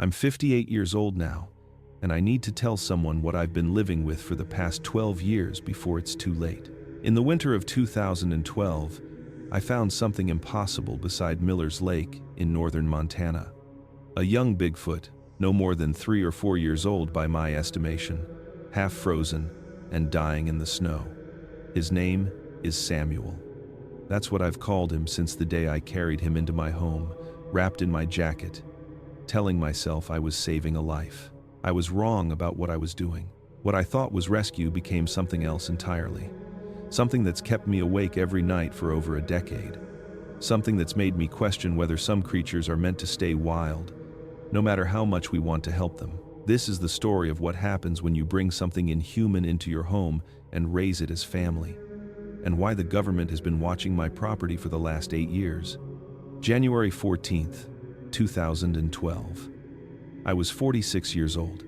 I'm 58 years old now, and I need to tell someone what I've been living with for the past 12 years before it's too late. In the winter of 2012, I found something impossible beside Miller's Lake in northern Montana. A young Bigfoot, no more than 3 or 4 years old by my estimation, half frozen and dying in the snow. His name is Samuel. That's what I've called him since the day I carried him into my home, wrapped in my jacket, telling myself I was saving a life. I was wrong about what I was doing. What I thought was rescue became something else entirely. Something that's kept me awake every night for over a decade. Something that's made me question whether some creatures are meant to stay wild, no matter how much we want to help them. This is the story of what happens when you bring something inhuman into your home and raise it as family, and why the government has been watching my property for the last 8 years. January 14th, 2012. I was 46 years old,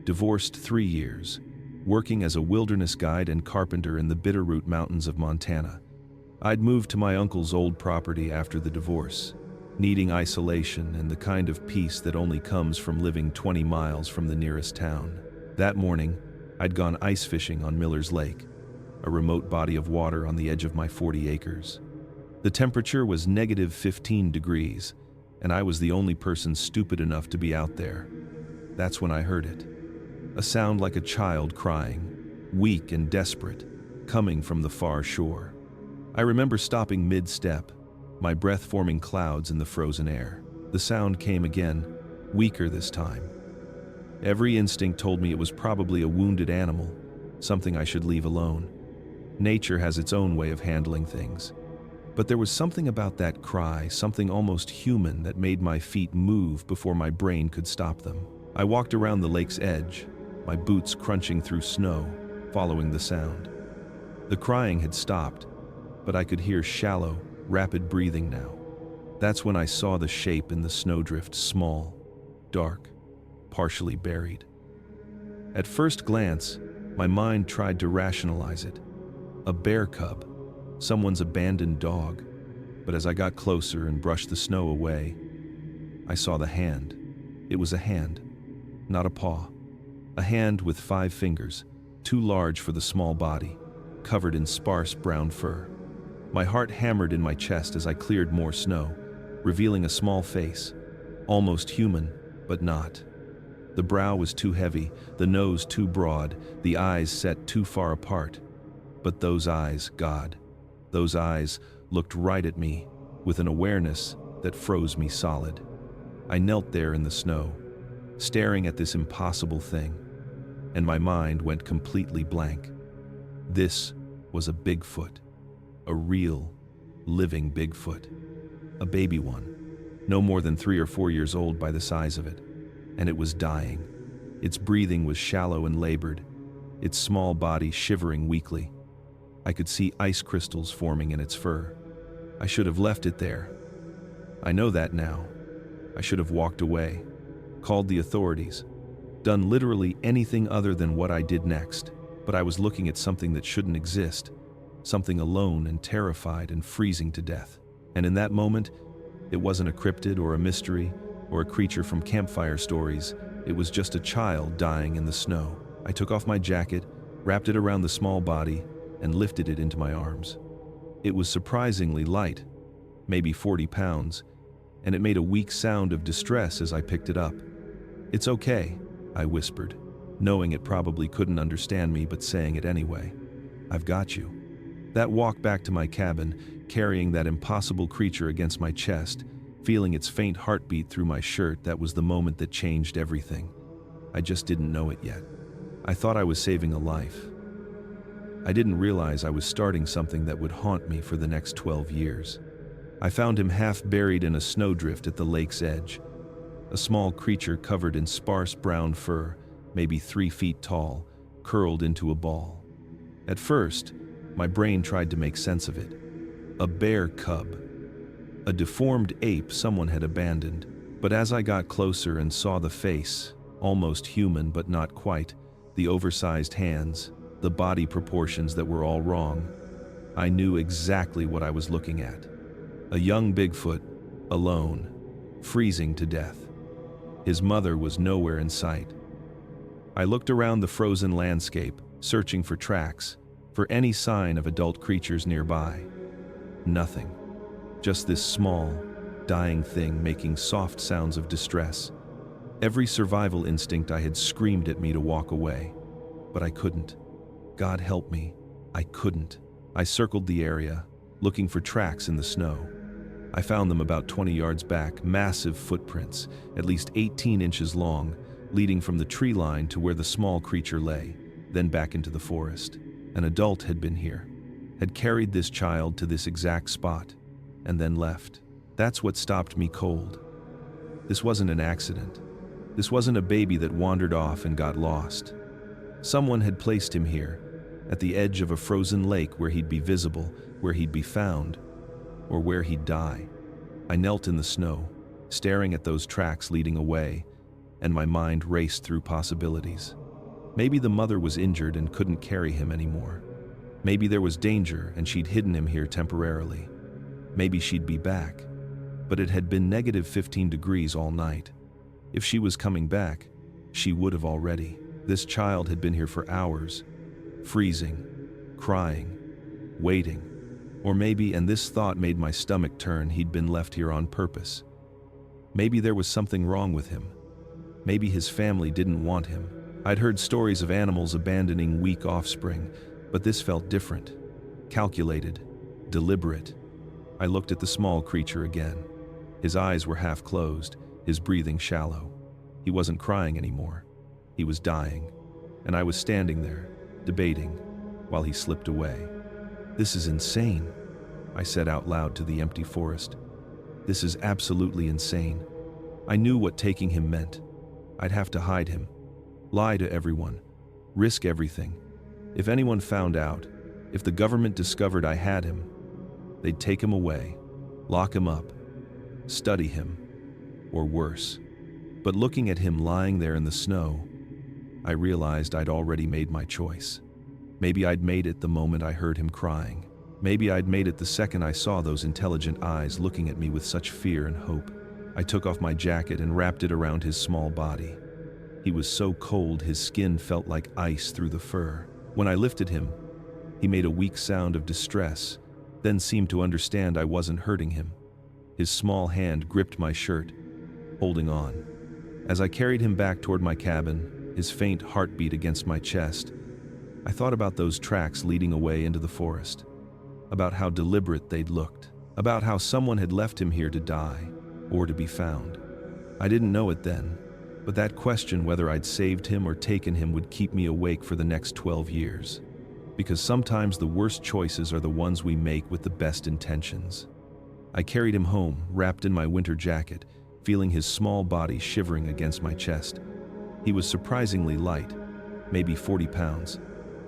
divorced 3 years, working as a wilderness guide and carpenter in the Bitterroot Mountains of Montana. I'd moved to my uncle's old property after the divorce, needing isolation and the kind of peace that only comes from living 20 miles from the nearest town. That morning, I'd gone ice fishing on Miller's Lake, a remote body of water on the edge of my 40 acres. The temperature was negative 15 degrees, and I was the only person stupid enough to be out there. That's when I heard it. A sound like a child crying, weak and desperate, coming from the far shore. I remember stopping mid-step, my breath forming clouds in the frozen air. The sound came again, weaker this time. Every instinct told me it was probably a wounded animal, something I should leave alone. Nature has its own way of handling things. But there was something about that cry, something almost human, that made my feet move before my brain could stop them. I walked around the lake's edge, my boots crunching through snow, following the sound. The crying had stopped, but I could hear shallow, rapid breathing now. That's when I saw the shape in the snowdrift, small, dark, partially buried. At first glance, my mind tried to rationalize it. A bear cub, someone's abandoned dog. But as I got closer and brushed the snow away, I saw the hand. It was a hand, not a paw. A hand with 5 fingers, too large for the small body, covered in sparse brown fur. My heart hammered in my chest as I cleared more snow, revealing a small face, almost human, but not. The brow was too heavy, the nose too broad, the eyes set too far apart. But those eyes, God, those eyes looked right at me with an awareness that froze me solid. I knelt there in the snow, staring at this impossible thing, and my mind went completely blank. This was a Bigfoot, a real, living Bigfoot, a baby one, no more than 3 or 4 years old by the size of it, and it was dying. Its breathing was shallow and labored, its small body shivering weakly. I could see ice crystals forming in its fur. I should have left it there. I know that now. I should have walked away, called the authorities, done literally anything other than what I did next. But I was looking at something that shouldn't exist, something alone and terrified and freezing to death. And in that moment, it wasn't a cryptid or a mystery or a creature from campfire stories. It was just a child dying in the snow. I took off my jacket, wrapped it around the small body, and lifted it into my arms. It was surprisingly light, maybe 40 pounds, and it made a weak sound of distress as I picked it up. "It's okay," I whispered, knowing it probably couldn't understand me but saying it anyway. "I've got you." That walk back to my cabin, carrying that impossible creature against my chest, feeling its faint heartbeat through my shirt, that was the moment that changed everything. I just didn't know it yet. I thought I was saving a life. I didn't realize I was starting something that would haunt me for the next 12 years. I found him half buried in a snowdrift at the lake's edge, a small creature covered in sparse brown fur, maybe 3 feet tall, curled into a ball. At first, my brain tried to make sense of it. A bear cub, a deformed ape someone had abandoned. But as I got closer and saw the face, almost human but not quite, the oversized hands, the body proportions that were all wrong, I knew exactly what I was looking at. A young Bigfoot, alone, freezing to death. His mother was nowhere in sight. I looked around the frozen landscape, searching for tracks, for any sign of adult creatures nearby. Nothing. Just this small, dying thing making soft sounds of distress. Every survival instinct I had screamed at me to walk away, but I couldn't. God help me, I couldn't. I circled the area, looking for tracks in the snow. I found them about 20 yards back, massive footprints, at least 18 inches long, leading from the tree line to where the small creature lay, then back into the forest. An adult had been here, had carried this child to this exact spot, and then left. That's what stopped me cold. This wasn't an accident. This wasn't a baby that wandered off and got lost. Someone had placed him here, at the edge of a frozen lake where he'd be visible, where he'd be found, or where he'd die. I knelt in the snow, staring at those tracks leading away, and my mind raced through possibilities. Maybe the mother was injured and couldn't carry him anymore. Maybe there was danger and she'd hidden him here temporarily. Maybe she'd be back. But it had been -15 degrees all night. If she was coming back, she would have already. This child had been here for hours, freezing, crying, waiting. Or maybe, and this thought made my stomach turn, he'd been left here on purpose. Maybe there was something wrong with him. Maybe his family didn't want him. I'd heard stories of animals abandoning weak offspring, but this felt different. Calculated, deliberate. I looked at the small creature again. His eyes were half closed, his breathing shallow. He wasn't crying anymore. He was dying, and I was standing there, debating, while he slipped away. "This is insane," I said out loud to the empty forest. "This is absolutely insane." I knew what taking him meant. I'd have to hide him, lie to everyone, risk everything. If anyone found out, if the government discovered I had him, they'd take him away, lock him up, study him, or worse. But looking at him lying there in the snow, I realized I'd already made my choice. Maybe I'd made it the moment I heard him crying. Maybe I'd made it the second I saw those intelligent eyes looking at me with such fear and hope. I took off my jacket and wrapped it around his small body. He was so cold his skin felt like ice through the fur. When I lifted him, he made a weak sound of distress, then seemed to understand I wasn't hurting him. His small hand gripped my shirt, holding on. As I carried him back toward my cabin, his faint heartbeat against my chest, I thought about those tracks leading away into the forest, about how deliberate they'd looked, about how someone had left him here to die, or to be found. I didn't know it then, but that question whether I'd saved him or taken him would keep me awake for the next 12 years. Because sometimes the worst choices are the ones we make with the best intentions. I carried him home, wrapped in my winter jacket, feeling his small body shivering against my chest. He was surprisingly light, maybe 40 pounds,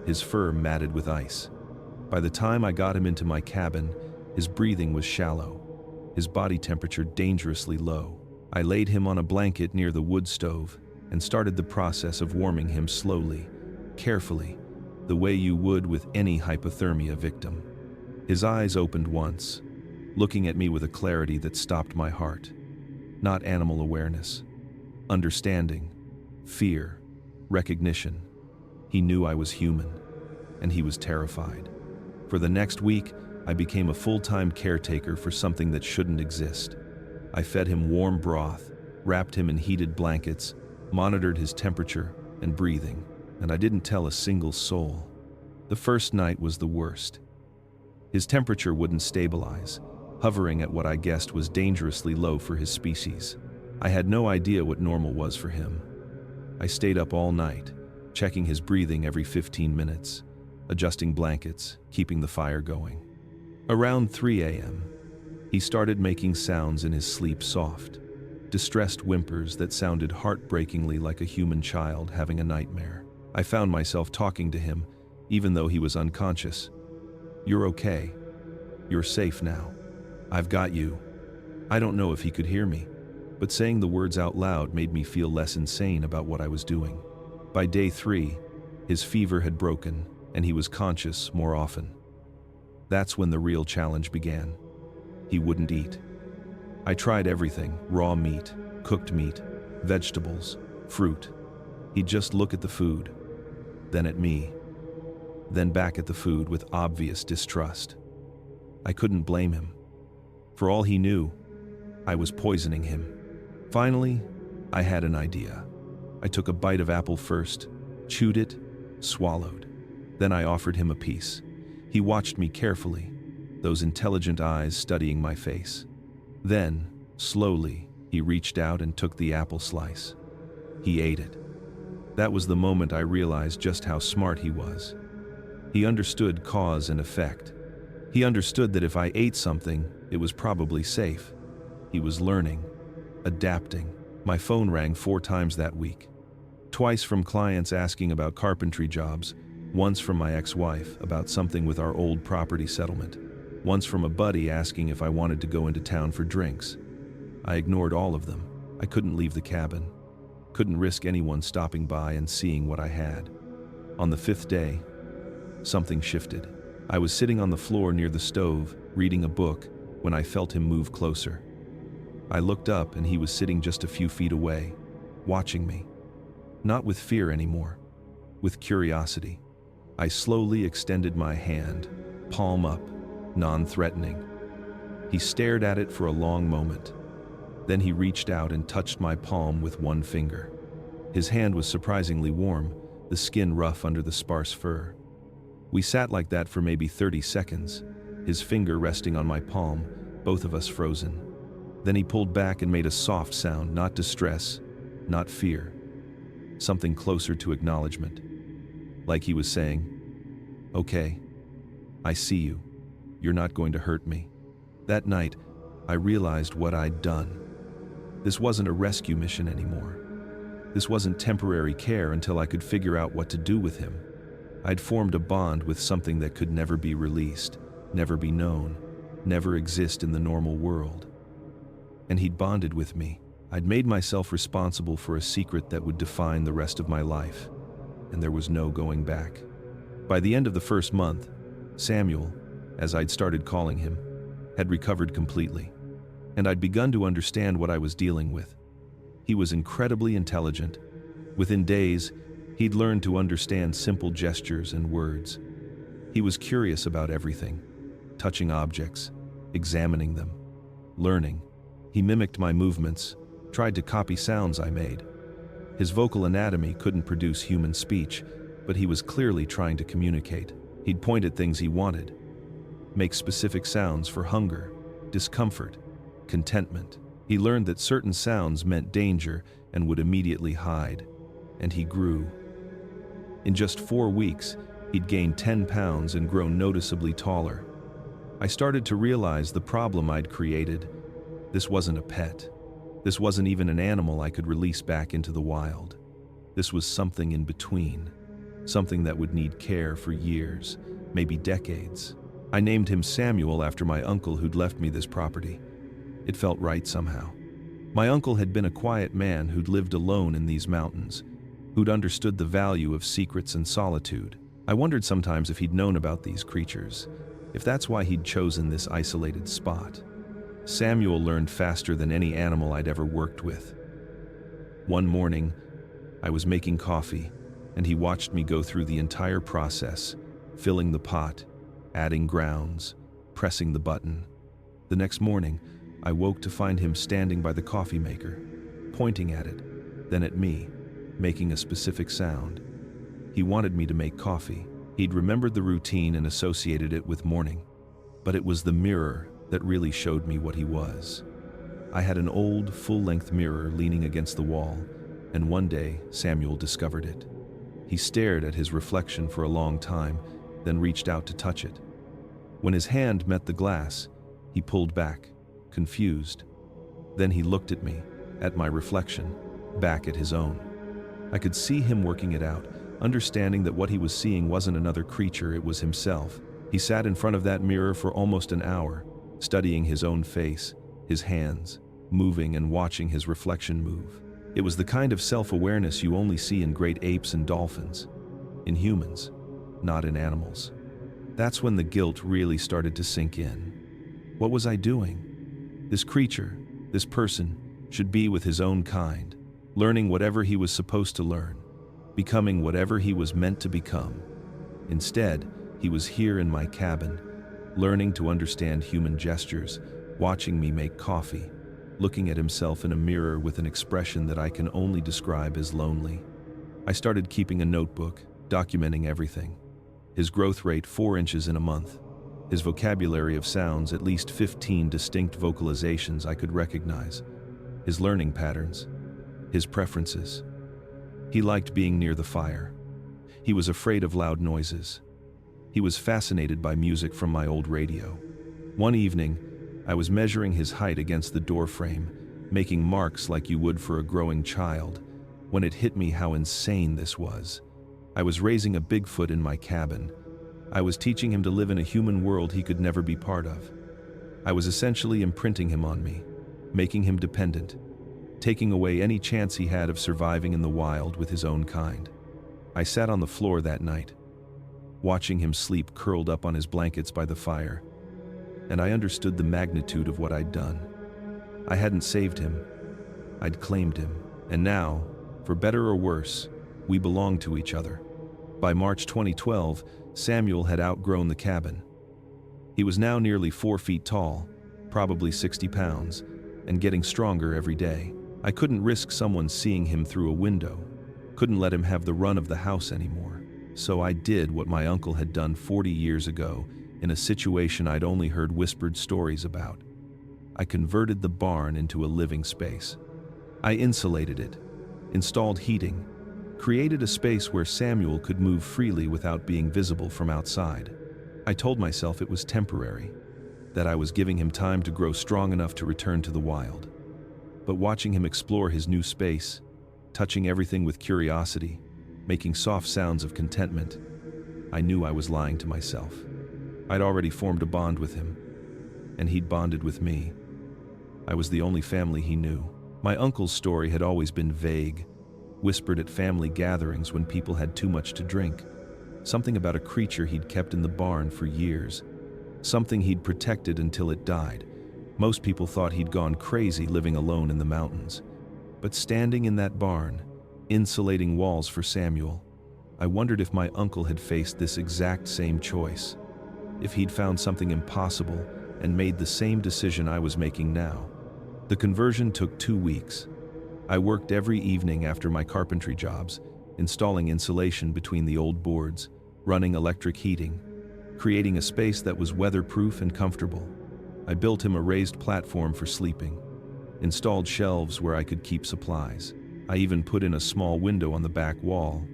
his fur matted with ice. By the time I got him into my cabin, his breathing was shallow, his body temperature dangerously low. I laid him on a blanket near the wood stove and started the process of warming him slowly, carefully, the way you would with any hypothermia victim. His eyes opened once, looking at me with a clarity that stopped my heart. Not animal awareness, understanding, fear, recognition. He knew I was human, and he was terrified. For the next week, I became a full-time caretaker for something that shouldn't exist. I fed him warm broth, wrapped him in heated blankets, monitored his temperature and breathing, and I didn't tell a single soul. The first night was the worst. His temperature wouldn't stabilize, hovering at what I guessed was dangerously low for his species. I had no idea what normal was for him. I stayed up all night, checking his breathing every 15 minutes, adjusting blankets, keeping the fire going. Around 3 a.m., he started making sounds in his sleep, soft, distressed whimpers that sounded heartbreakingly like a human child having a nightmare. I found myself talking to him, even though he was unconscious. "You're okay. You're safe now. I've got you." I don't know if he could hear me, but saying the words out loud made me feel less insane about what I was doing. By day 3, his fever had broken, and he was conscious more often. That's when the real challenge began. He wouldn't eat. I tried everything: raw meat, cooked meat, vegetables, fruit. He'd just look at the food, then at me, then back at the food with obvious distrust. I couldn't blame him. For all he knew, I was poisoning him. Finally, I had an idea. I took a bite of apple first, chewed it, swallowed. Then I offered him a piece. He watched me carefully, those intelligent eyes studying my face. Then, slowly, he reached out and took the apple slice. He ate it. That was the moment I realized just how smart he was. He understood cause and effect. He understood that if I ate something, it was probably safe. He was learning, adapting. My phone rang 4 times that week. Twice from clients asking about carpentry jobs, once from my ex-wife about something with our old property settlement, once from a buddy asking if I wanted to go into town for drinks. I ignored all of them. I couldn't leave the cabin. Couldn't risk anyone stopping by and seeing what I had. On the 5th day, something shifted. I was sitting on the floor near the stove, reading a book, when I felt him move closer. I looked up and he was sitting just a few feet away, watching me. Not with fear anymore, with curiosity. I slowly extended my hand, palm up, non-threatening. He stared at it for a long moment. Then he reached out and touched my palm with one finger. His hand was surprisingly warm, the skin rough under the sparse fur. We sat like that for maybe 30 seconds, his finger resting on my palm, both of us frozen. Then he pulled back and made a soft sound, not distress, not fear. Something closer to acknowledgement. Like he was saying, "Okay, I see you. You're not going to hurt me." That night, I realized what I'd done. This wasn't a rescue mission anymore. This wasn't temporary care until I could figure out what to do with him. I'd formed a bond with something that could never be released, never be known, never exist in the normal world. And he'd bonded with me. I'd made myself responsible for a secret that would define the rest of my life, and there was no going back. By the end of the first month, Samuel, as I'd started calling him, had recovered completely, and I'd begun to understand what I was dealing with. He was incredibly intelligent. Within days, he'd learned to understand simple gestures and words. He was curious about everything, touching objects, examining them, learning. He mimicked my movements, tried to copy sounds I made. His vocal anatomy couldn't produce human speech, but he was clearly trying to communicate. He'd point at things he wanted, make specific sounds for hunger, discomfort, contentment. He learned that certain sounds meant danger and would immediately hide, and he grew. In just 4 weeks, he'd gained 10 pounds and grown noticeably taller. I started to realize the problem I'd created. This wasn't a pet. This wasn't even an animal I could release back into the wild. This was something in between, something that would need care for years, maybe decades. I named him Samuel after my uncle who'd left me this property. It felt right somehow. My uncle had been a quiet man who'd lived alone in these mountains, who'd understood the value of secrets and solitude. I wondered sometimes if he'd known about these creatures, if that's why he'd chosen this isolated spot. Samuel learned faster than any animal I'd ever worked with. One morning, I was making coffee, and he watched me go through the entire process, filling the pot, adding grounds, pressing the button. The next morning, I woke to find him standing by the coffee maker, pointing at it, then at me, making a specific sound. He wanted me to make coffee. He'd remembered the routine and associated it with morning. But it was the mirror that really showed me what he was. I had an old, full-length mirror leaning against the wall, and one day, Samuel discovered it. He stared at his reflection for a long time, then reached out to touch it. When his hand met the glass, he pulled back, confused. Then he looked at me, at my reflection, back at his own. I could see him working it out, understanding that what he was seeing wasn't another creature, it was himself. He sat in front of that mirror for almost an hour, studying his own face, his hands, moving and watching his reflection move. It was the kind of self-awareness you only see in great apes and dolphins, in humans, not in animals. That's when the guilt really started to sink in. What was I doing? This creature, this person, should be with his own kind, learning whatever he was supposed to learn, becoming whatever he was meant to become. Instead, he was here in my cabin, learning to understand human gestures, watching me make coffee, looking at himself in a mirror with an expression that I can only describe as lonely. I started keeping a notebook, documenting everything. His growth rate 4 inches in a month. His vocabulary of sounds, at least 15 distinct vocalizations I could recognize. His learning patterns. His preferences. He liked being near the fire. He was afraid of loud noises. He was fascinated by music from my old radio. One evening, I was measuring his height against the door frame, making marks like you would for a growing child, when it hit me how insane this was. I was raising a Bigfoot in my cabin. I was teaching him to live in a human world he could never be part of. I was essentially imprinting him on me, making him dependent, taking away any chance he had of surviving in the wild with his own kind. I sat on the floor that night, watching him sleep curled up on his blankets by the fire, and I understood the magnitude of what I'd done. I hadn't saved him. I'd claimed him, and now, for better or worse, we belonged to each other. By March 2012, Samuel had outgrown the cabin. He was now nearly 4 feet tall, probably 60 pounds, and getting stronger every day. I couldn't risk someone seeing him through a window, couldn't let him have the run of the house anymore. So I did what my uncle had done 40 years ago in a situation I'd only heard whispered stories about. I converted the barn into a living space. I insulated it, installed heating, created a space where Samuel could move freely without being visible from outside. I told myself it was temporary, that I was giving him time to grow strong enough to return to the wild. But watching him explore his new space, touching everything with curiosity, making soft sounds of contentment, I knew I was lying to myself. I'd already formed a bond with him, and he'd bonded with me. I was the only family he knew. My uncle's story had always been vague, whispered at family gatherings when people had too much to drink. Something about a creature he'd kept in the barn for years. Something he'd protected until it died. Most people thought he'd gone crazy living alone in the mountains. But standing in that barn, insulating walls for Samuel, I wondered if my uncle had faced this exact same choice. If he'd found something impossible and made the same decision I was making now. The conversion took 2 weeks. I worked every evening after my carpentry jobs, installing insulation between the old boards, running electric heating, creating a space that was weatherproof and comfortable. I built him a raised platform for sleeping, installed shelves where I could keep supplies. I even put in a small window on the back wall,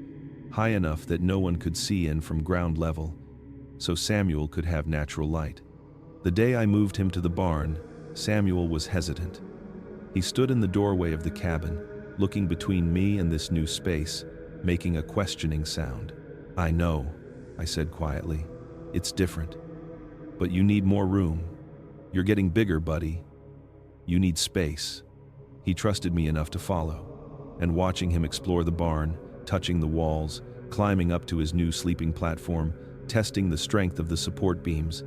high enough that no one could see in from ground level, so Samuel could have natural light. The day I moved him to the barn, Samuel was hesitant. He stood in the doorway of the cabin, looking between me and this new space, making a questioning sound. "I know," I said quietly. "It's different. But you need more room. You're getting bigger, buddy. You need space." He trusted me enough to follow, and watching him explore the barn, touching the walls, climbing up to his new sleeping platform, testing the strength of the support beams,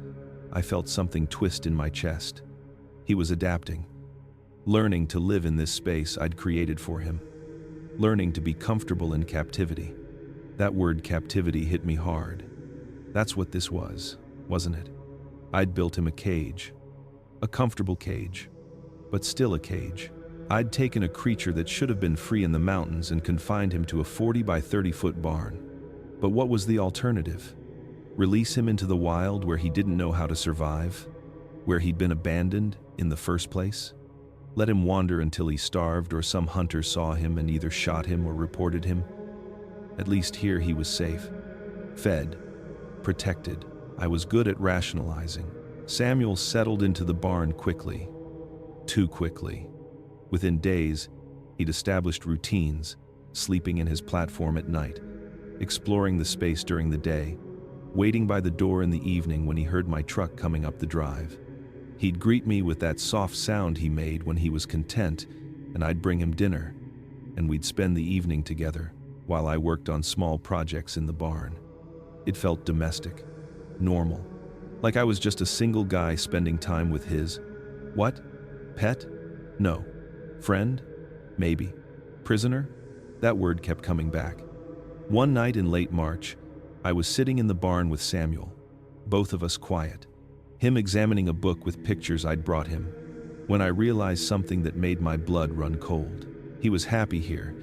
I felt something twist in my chest. He was adapting, learning to live in this space I'd created for him, learning to be comfortable in captivity. That word captivity hit me hard. That's what this was, wasn't it? I'd built him a cage, a comfortable cage, but still a cage. I'd taken a creature that should have been free in the mountains and confined him to a 40 by 30-foot barn. But what was the alternative? Release him into the wild where he didn't know how to survive, where he'd been abandoned in the first place? Let him wander until he starved or some hunter saw him and either shot him or reported him? At least here he was safe, fed, protected. I was good at rationalizing. Samuel settled into the barn quickly. Too quickly. Within days, he'd established routines, sleeping in his platform at night, exploring the space during the day, waiting by the door in the evening when he heard my truck coming up the drive. He'd greet me with that soft sound he made when he was content, and I'd bring him dinner, and we'd spend the evening together while I worked on small projects in the barn. It felt domestic, normal, like I was just a single guy spending time with his, what? Pet? No. Friend? Maybe. Prisoner? That word kept coming back. One night in late March, I was sitting in the barn with Samuel, both of us quiet, him examining a book with pictures I'd brought him, when I realized something that made my blood run cold. He was happy here.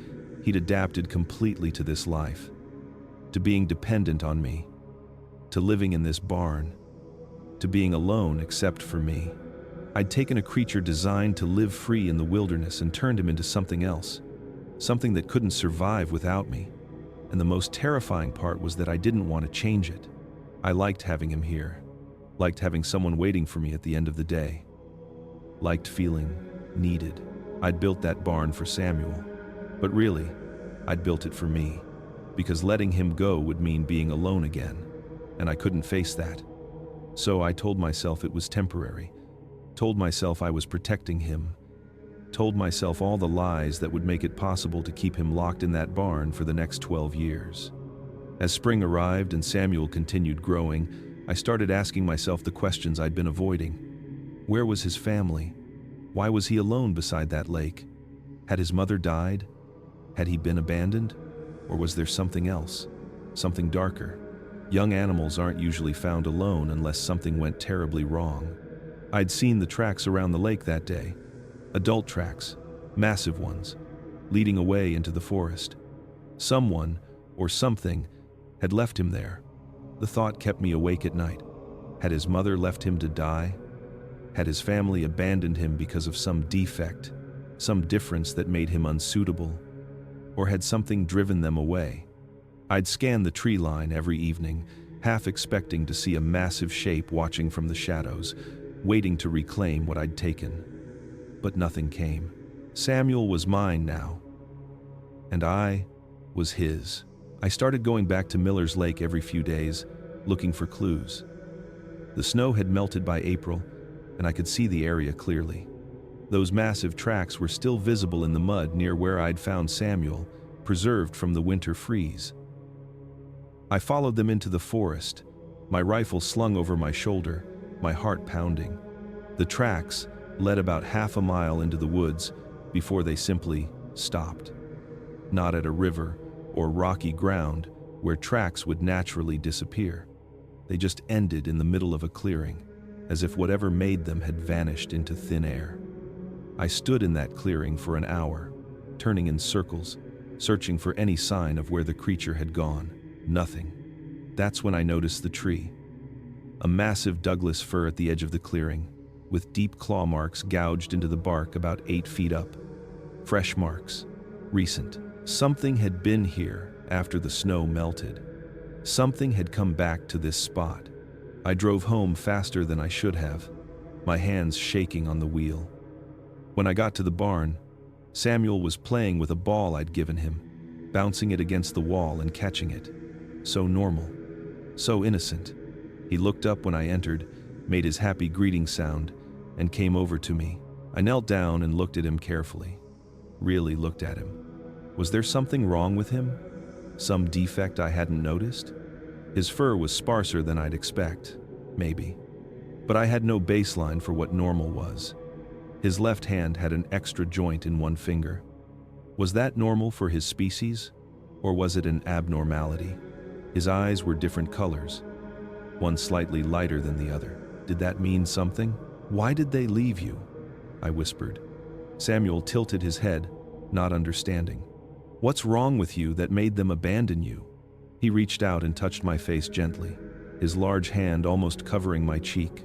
He'd adapted completely to this life, to being dependent on me, to living in this barn, to being alone except for me. I'd taken a creature designed to live free in the wilderness and turned him into something else, something that couldn't survive without me. And the most terrifying part was that I didn't want to change it. I liked having him here, liked having someone waiting for me at the end of the day, liked feeling needed. I'd built that barn for Samuel, but really, I'd built it for me, because letting him go would mean being alone again, and I couldn't face that. So I told myself it was temporary, told myself I was protecting him, told myself all the lies that would make it possible to keep him locked in that barn for the next 12 years. As spring arrived and Samuel continued growing, I started asking myself the questions I'd been avoiding. Where was his family? Why was he alone beside that lake? Had his mother died? Had he been abandoned? Or was there something else? Something darker? Young animals aren't usually found alone unless something went terribly wrong. I'd seen the tracks around the lake that day. Adult tracks, massive ones, leading away into the forest. Someone, or something, had left him there. The thought kept me awake at night. Had his mother left him to die? Had his family abandoned him because of some defect, some difference that made him unsuitable? Or had something driven them away? I'd scan the tree line every evening, half expecting to see a massive shape watching from the shadows, waiting to reclaim what I'd taken. But nothing came. Samuel was mine now, and I was his. I started going back to Miller's Lake every few days, looking for clues. The snow had melted by April, and I could see the area clearly. Those massive tracks were still visible in the mud near where I'd found Samuel, preserved from the winter freeze. I followed them into the forest, my rifle slung over my shoulder, my heart pounding. The tracks led about half a mile into the woods before they simply stopped. Not at a river or rocky ground where tracks would naturally disappear. They just ended in the middle of a clearing, as if whatever made them had vanished into thin air. I stood in that clearing for an hour, turning in circles, searching for any sign of where the creature had gone. Nothing. That's when I noticed the tree. A massive Douglas fir at the edge of the clearing, with deep claw marks gouged into the bark about 8 feet up. Fresh marks. Recent. Something had been here after the snow melted. Something had come back to this spot. I drove home faster than I should have, my hands shaking on the wheel. When I got to the barn, Samuel was playing with a ball I'd given him, bouncing it against the wall and catching it. So normal, so innocent. He looked up when I entered, made his happy greeting sound, and came over to me. I knelt down and looked at him carefully. Really looked at him. Was there something wrong with him? Some defect I hadn't noticed? His fur was sparser than I'd expect, maybe. But I had no baseline for what normal was. His left hand had an extra joint in one finger. Was that normal for his species? Or was it an abnormality? His eyes were different colors, one slightly lighter than the other. Did that mean something? Why did they leave you? I whispered. Samuel tilted his head, not understanding. What's wrong with you that made them abandon you? He reached out and touched my face gently, his large hand almost covering my cheek.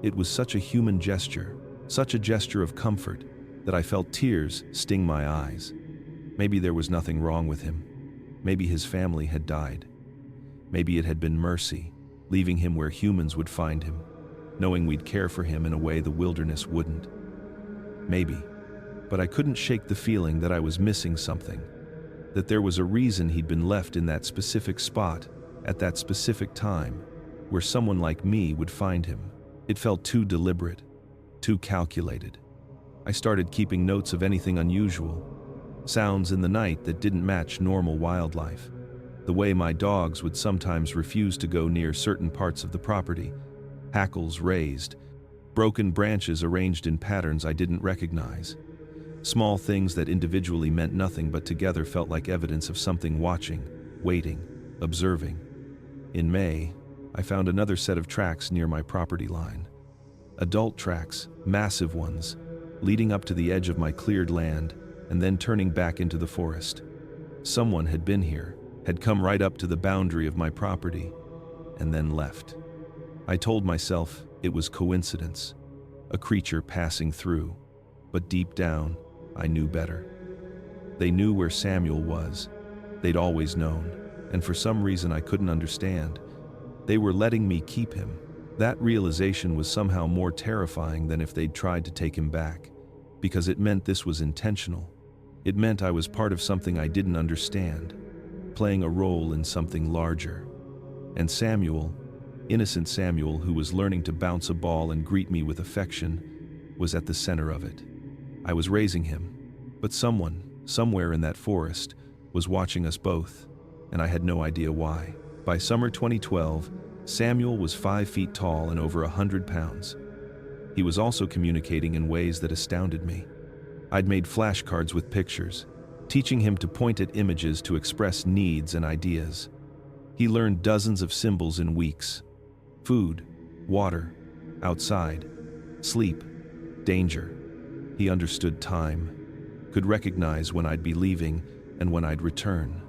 It was such a human gesture, such a gesture of comfort, that I felt tears sting my eyes. Maybe there was nothing wrong with him. Maybe his family had died. Maybe it had been mercy, leaving him where humans would find him, knowing we'd care for him in a way the wilderness wouldn't. Maybe. But I couldn't shake the feeling that I was missing something, that there was a reason he'd been left in that specific spot, at that specific time, where someone like me would find him. It felt too deliberate, too calculated. I started keeping notes of anything unusual, sounds in the night that didn't match normal wildlife, the way my dogs would sometimes refuse to go near certain parts of the property, hackles raised, broken branches arranged in patterns I didn't recognize. Small things that individually meant nothing but together felt like evidence of something watching, waiting, observing. In May, I found another set of tracks near my property line. Adult tracks, massive ones, leading up to the edge of my cleared land and then turning back into the forest. Someone had been here, had come right up to the boundary of my property, and then left. I told myself it was coincidence, a creature passing through, but deep down, I knew better. They knew where Samuel was. They'd always known, and for some reason I couldn't understand, they were letting me keep him. That realization was somehow more terrifying than if they'd tried to take him back, because it meant this was intentional. It meant I was part of something I didn't understand, playing a role in something larger. And Samuel, innocent Samuel who was learning to bounce a ball and greet me with affection, was at the center of it. I was raising him, but someone, somewhere in that forest, was watching us both, and I had no idea why. By summer 2012, Samuel was 5 feet tall and over 100 pounds. He was also communicating in ways that astounded me. I'd made flashcards with pictures, teaching him to point at images to express needs and ideas. He learned dozens of symbols in weeks: food, water, outside, sleep, danger. He understood time, could recognize when I'd be leaving and when I'd return.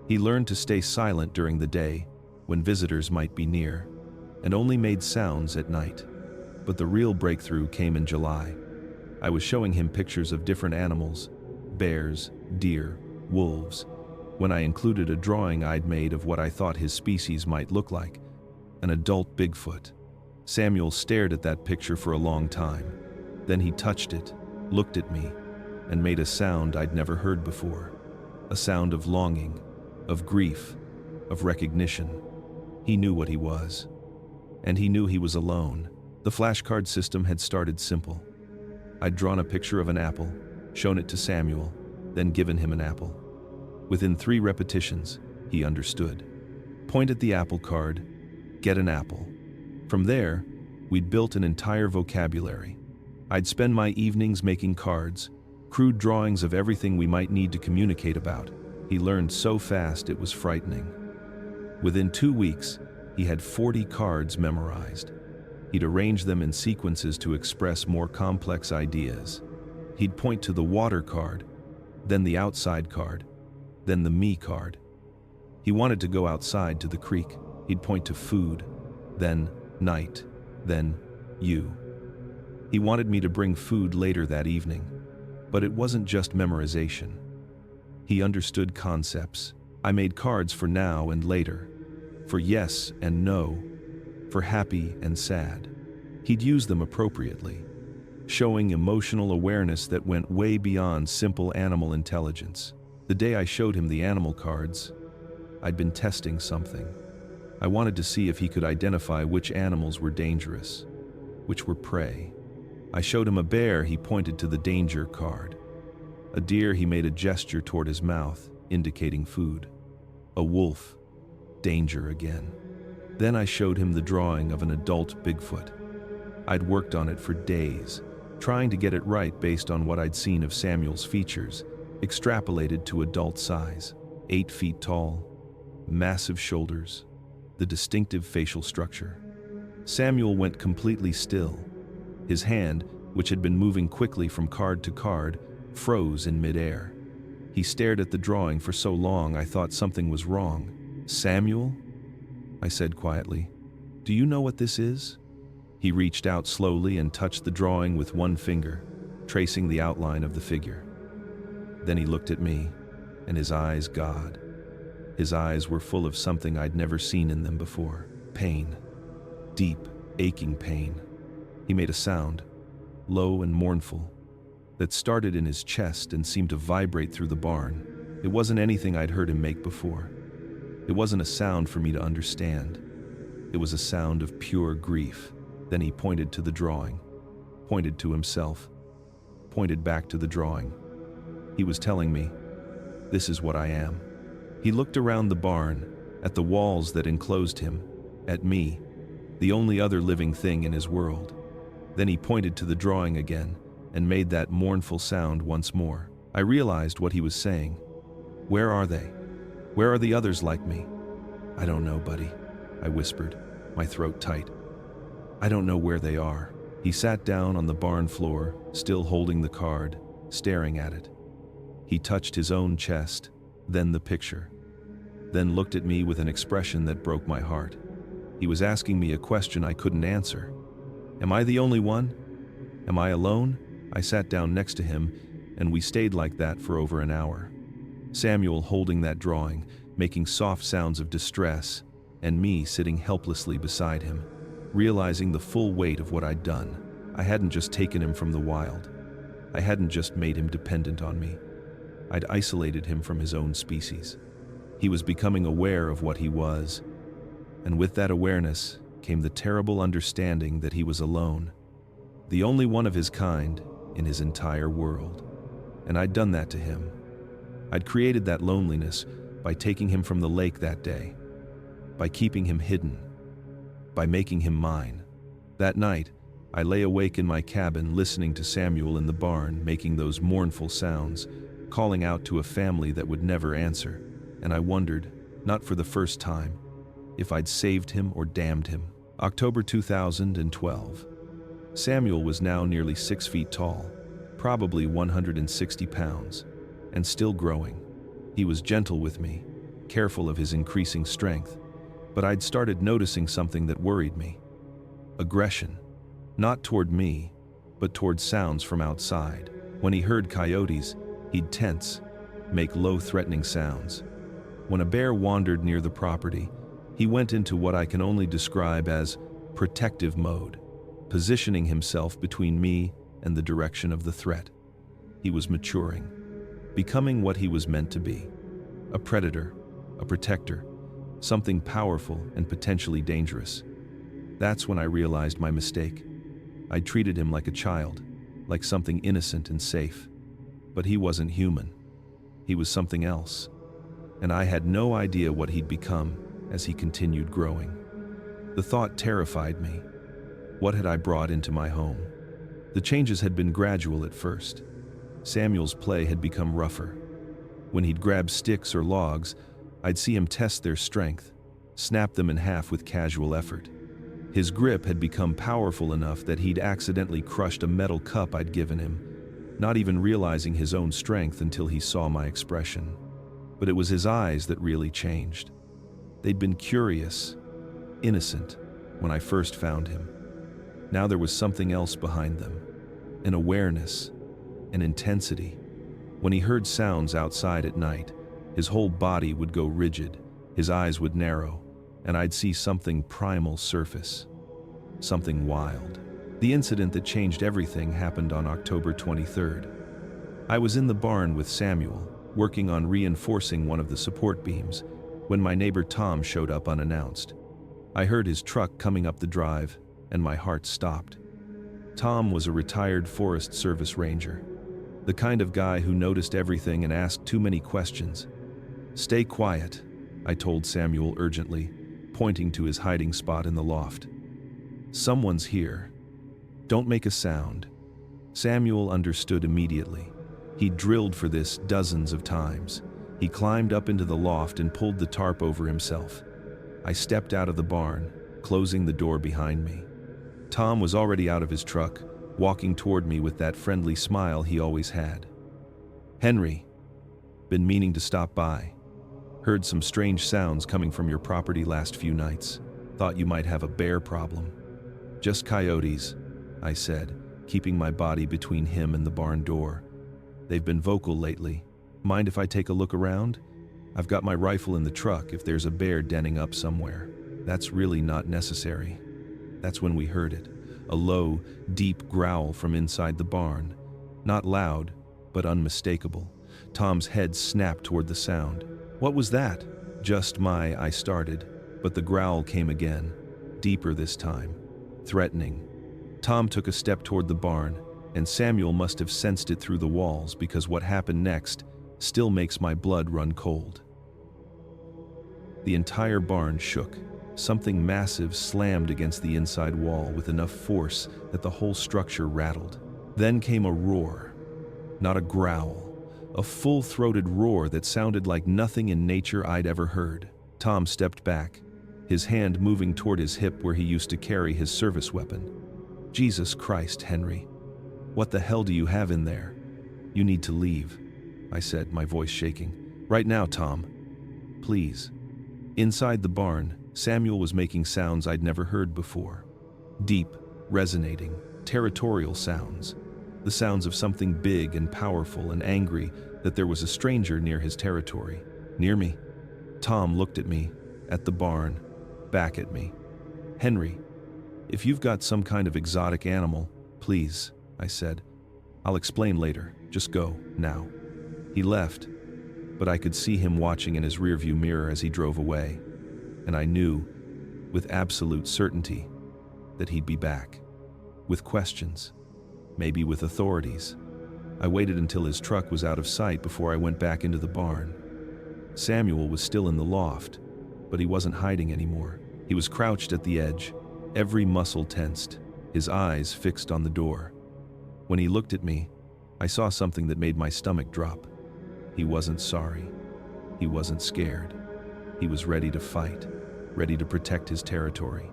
He learned to stay silent during the day, when visitors might be near, and only made sounds at night. But the real breakthrough came in July. I was showing him pictures of different animals: bears, deer, wolves, when I included a drawing I'd made of what I thought his species might look like, an adult Bigfoot. Samuel stared at that picture for a long time. Then he touched it, looked at me, and made a sound I'd never heard before. A sound of longing, of grief, of recognition. He knew what he was. And he knew he was alone. The flashcard system had started simple. I'd drawn a picture of an apple, shown it to Samuel, then given him an apple. Within 3 repetitions, he understood. Point at the apple card, get an apple. From there, we'd built an entire vocabulary. I'd spend my evenings making cards, crude drawings of everything we might need to communicate about. He learned so fast it was frightening. Within 2 weeks, he had 40 cards memorized. He'd arrange them in sequences to express more complex ideas. He'd point to the water card, then the outside card, then the me card. He wanted to go outside to the creek. He'd point to food, then night, then you. He wanted me to bring food later that evening, but it wasn't just memorization. He understood concepts. I made cards for now and later, for yes and no, for happy and sad. He'd use them appropriately, showing emotional awareness that went way beyond simple animal intelligence. The day I showed him the animal cards, I'd been testing something. I wanted to see if he could identify which animals were dangerous, which were prey. I showed him a bear. He pointed to the danger card. A deer, he made a gesture toward his mouth, indicating food. A wolf, danger again. Then I showed him the drawing of an adult Bigfoot. I'd worked on it for days, trying to get it right based on what I'd seen of Samuel's features, extrapolated to adult size: 8 feet tall, massive shoulders, the distinctive facial structure. Samuel went completely still. His hand, which had been moving quickly from card to card, froze in midair. He stared at the drawing for so long I thought something was wrong. "Samuel?" I said quietly. "Do you know what this is?" He reached out slowly and touched the drawing with one finger, tracing the outline of the figure. Then he looked at me, and his eyes, God. His eyes were full of something I'd never seen in them before. Pain. Deep, aching pain. He made a sound, low and mournful, that started in his chest and seemed to vibrate through the barn. It wasn't anything I'd heard him make before. It wasn't a sound for me to understand. It was a sound of pure grief. Then he pointed to the drawing, pointed to himself, pointed back to the drawing. He was telling me, "This is what I am." He looked around the barn, at the walls that enclosed him, at me, the only other living thing in his world. Then he pointed to the drawing again, and made that mournful sound once more. I realized what he was saying. Where are they? Where are the others like me? I don't know, buddy, I whispered, my throat tight. I don't know where they are. He sat down on the barn floor, still holding the card, staring at it. He touched his own chest, then the picture, then looked at me with an expression that broke my heart. He was asking me a question I couldn't answer. Am I the only one? Am I alone? I sat down next to him, and we stayed like that for over an hour. Samuel holding that drawing, making soft sounds of distress, and me sitting helplessly beside him, realizing the full weight of what I'd done. I hadn't just taken him from the wild. I hadn't just made him dependent on me. I'd isolated him from his own species. He was becoming aware of what he was, and with that awareness came the terrible understanding that he was alone, the only one of his kind in his entire world. And I'd done that to him. I'd created that loneliness by taking him from the lake that day, by keeping him hidden, by making him mine. That night, I lay awake in my cabin listening to Samuel in the barn making those mournful sounds, calling out to a family that would never answer, and I wondered, not for the first time, if I'd saved him or damned him. October 2012. Samuel was now nearly 6 feet tall, probably 160 pounds, and still growing. He was gentle with me, careful of his increasing strength, but I'd started noticing something that worried me. Aggression, not toward me, but toward sounds from outside. When he heard coyotes, he'd tense, make low threatening sounds. When a bear wandered near the property, he went into what I can only describe as protective mode, positioning himself between me and the direction of the threat. He was maturing, becoming what he was meant to be, a predator, a protector, something powerful and potentially dangerous. That's when I realized my mistake. I treated him like a child, like something innocent and safe. But he wasn't human. He was something else. And I had no idea what he'd become as he continued growing. The thought terrified me. What had I brought into my home? The changes had been gradual at first. Samuel's play had become rougher. When he'd grab sticks or logs, I'd see him test their strength, snap them in half with casual effort. His grip had become powerful enough that he'd accidentally crushed a metal cup I'd given him, not even realizing his own strength until he saw my expression. But it was his eyes that really changed. They'd been curious, innocent, when I first found him. Now there was something else behind them, an awareness, an intensity. When he heard sounds outside at night, his whole body would go rigid, his eyes would narrow, and I'd see something primal surface, something wild. The incident that changed everything happened on October 23rd. I was in the barn with Samuel, working on reinforcing one of the support beams, when my neighbor Tom showed up unannounced. I heard his truck coming up the drive, and my heart stopped. Tom was a retired Forest Service ranger, the kind of guy who noticed everything and asked too many questions. "Stay quiet," I told Samuel urgently, pointing to his hiding spot in the loft. "Someone's here. Don't make a sound." Samuel understood immediately. He'd drilled for this dozens of times. He climbed up into the loft and pulled the tarp over himself. I stepped out of the barn, closing the door behind me. Tom was already out of his truck, walking toward me with that friendly smile he always had. "Henry, been meaning to stop by. Heard some strange sounds coming from your property last few nights. Thought you might have a bear problem." "Just coyotes," I said, keeping my body between him and the barn door. "They've been vocal lately. Mind if I take a look around? I've got my rifle in the truck if there's a bear denning up somewhere." "That's really not necessary." That's when we heard it, a low, deep growl from inside the barn. Not loud, but unmistakable. Tom's head snapped toward the sound. "What was that?" I started, but the growl came again, deeper this time, threatening. Tom took a step toward the barn, and Samuel must have sensed it through the walls because what happened next still makes my blood run cold. The entire barn shook. Something massive slammed against the inside wall with enough force that the whole structure rattled. Then came a roar, not a growl, a full-throated roar that sounded like nothing in nature I'd ever heard. Tom stepped back, his hand moving toward his hip where he used to carry his service weapon. "Jesus Christ, Henry. What the hell do you have in there? You need to leave," I said, my voice shaking. "Right now, Tom. Please." Inside the barn, Samuel was making sounds I'd never heard before. Deep, resonating, territorial sounds. The sounds of something big and powerful and angry, that there was a stranger near his territory. Near me. Tom looked at me, at the barn, back at me. "Henry, if you've got some kind of exotic animal, please," I said. "I'll explain later. Just go, now." He left, but I could see him watching in his rearview mirror as he drove away, and I knew, with absolute certainty, that he'd be back. With questions, maybe with authorities. I waited until his truck was out of sight before I went back into the barn. Samuel was still in the loft, but he wasn't hiding anymore. He was crouched at the edge, every muscle tensed, his eyes fixed on the door. When he looked at me, I saw something that made my stomach drop. He wasn't sorry. He wasn't scared. He was ready to fight, ready to protect his territory,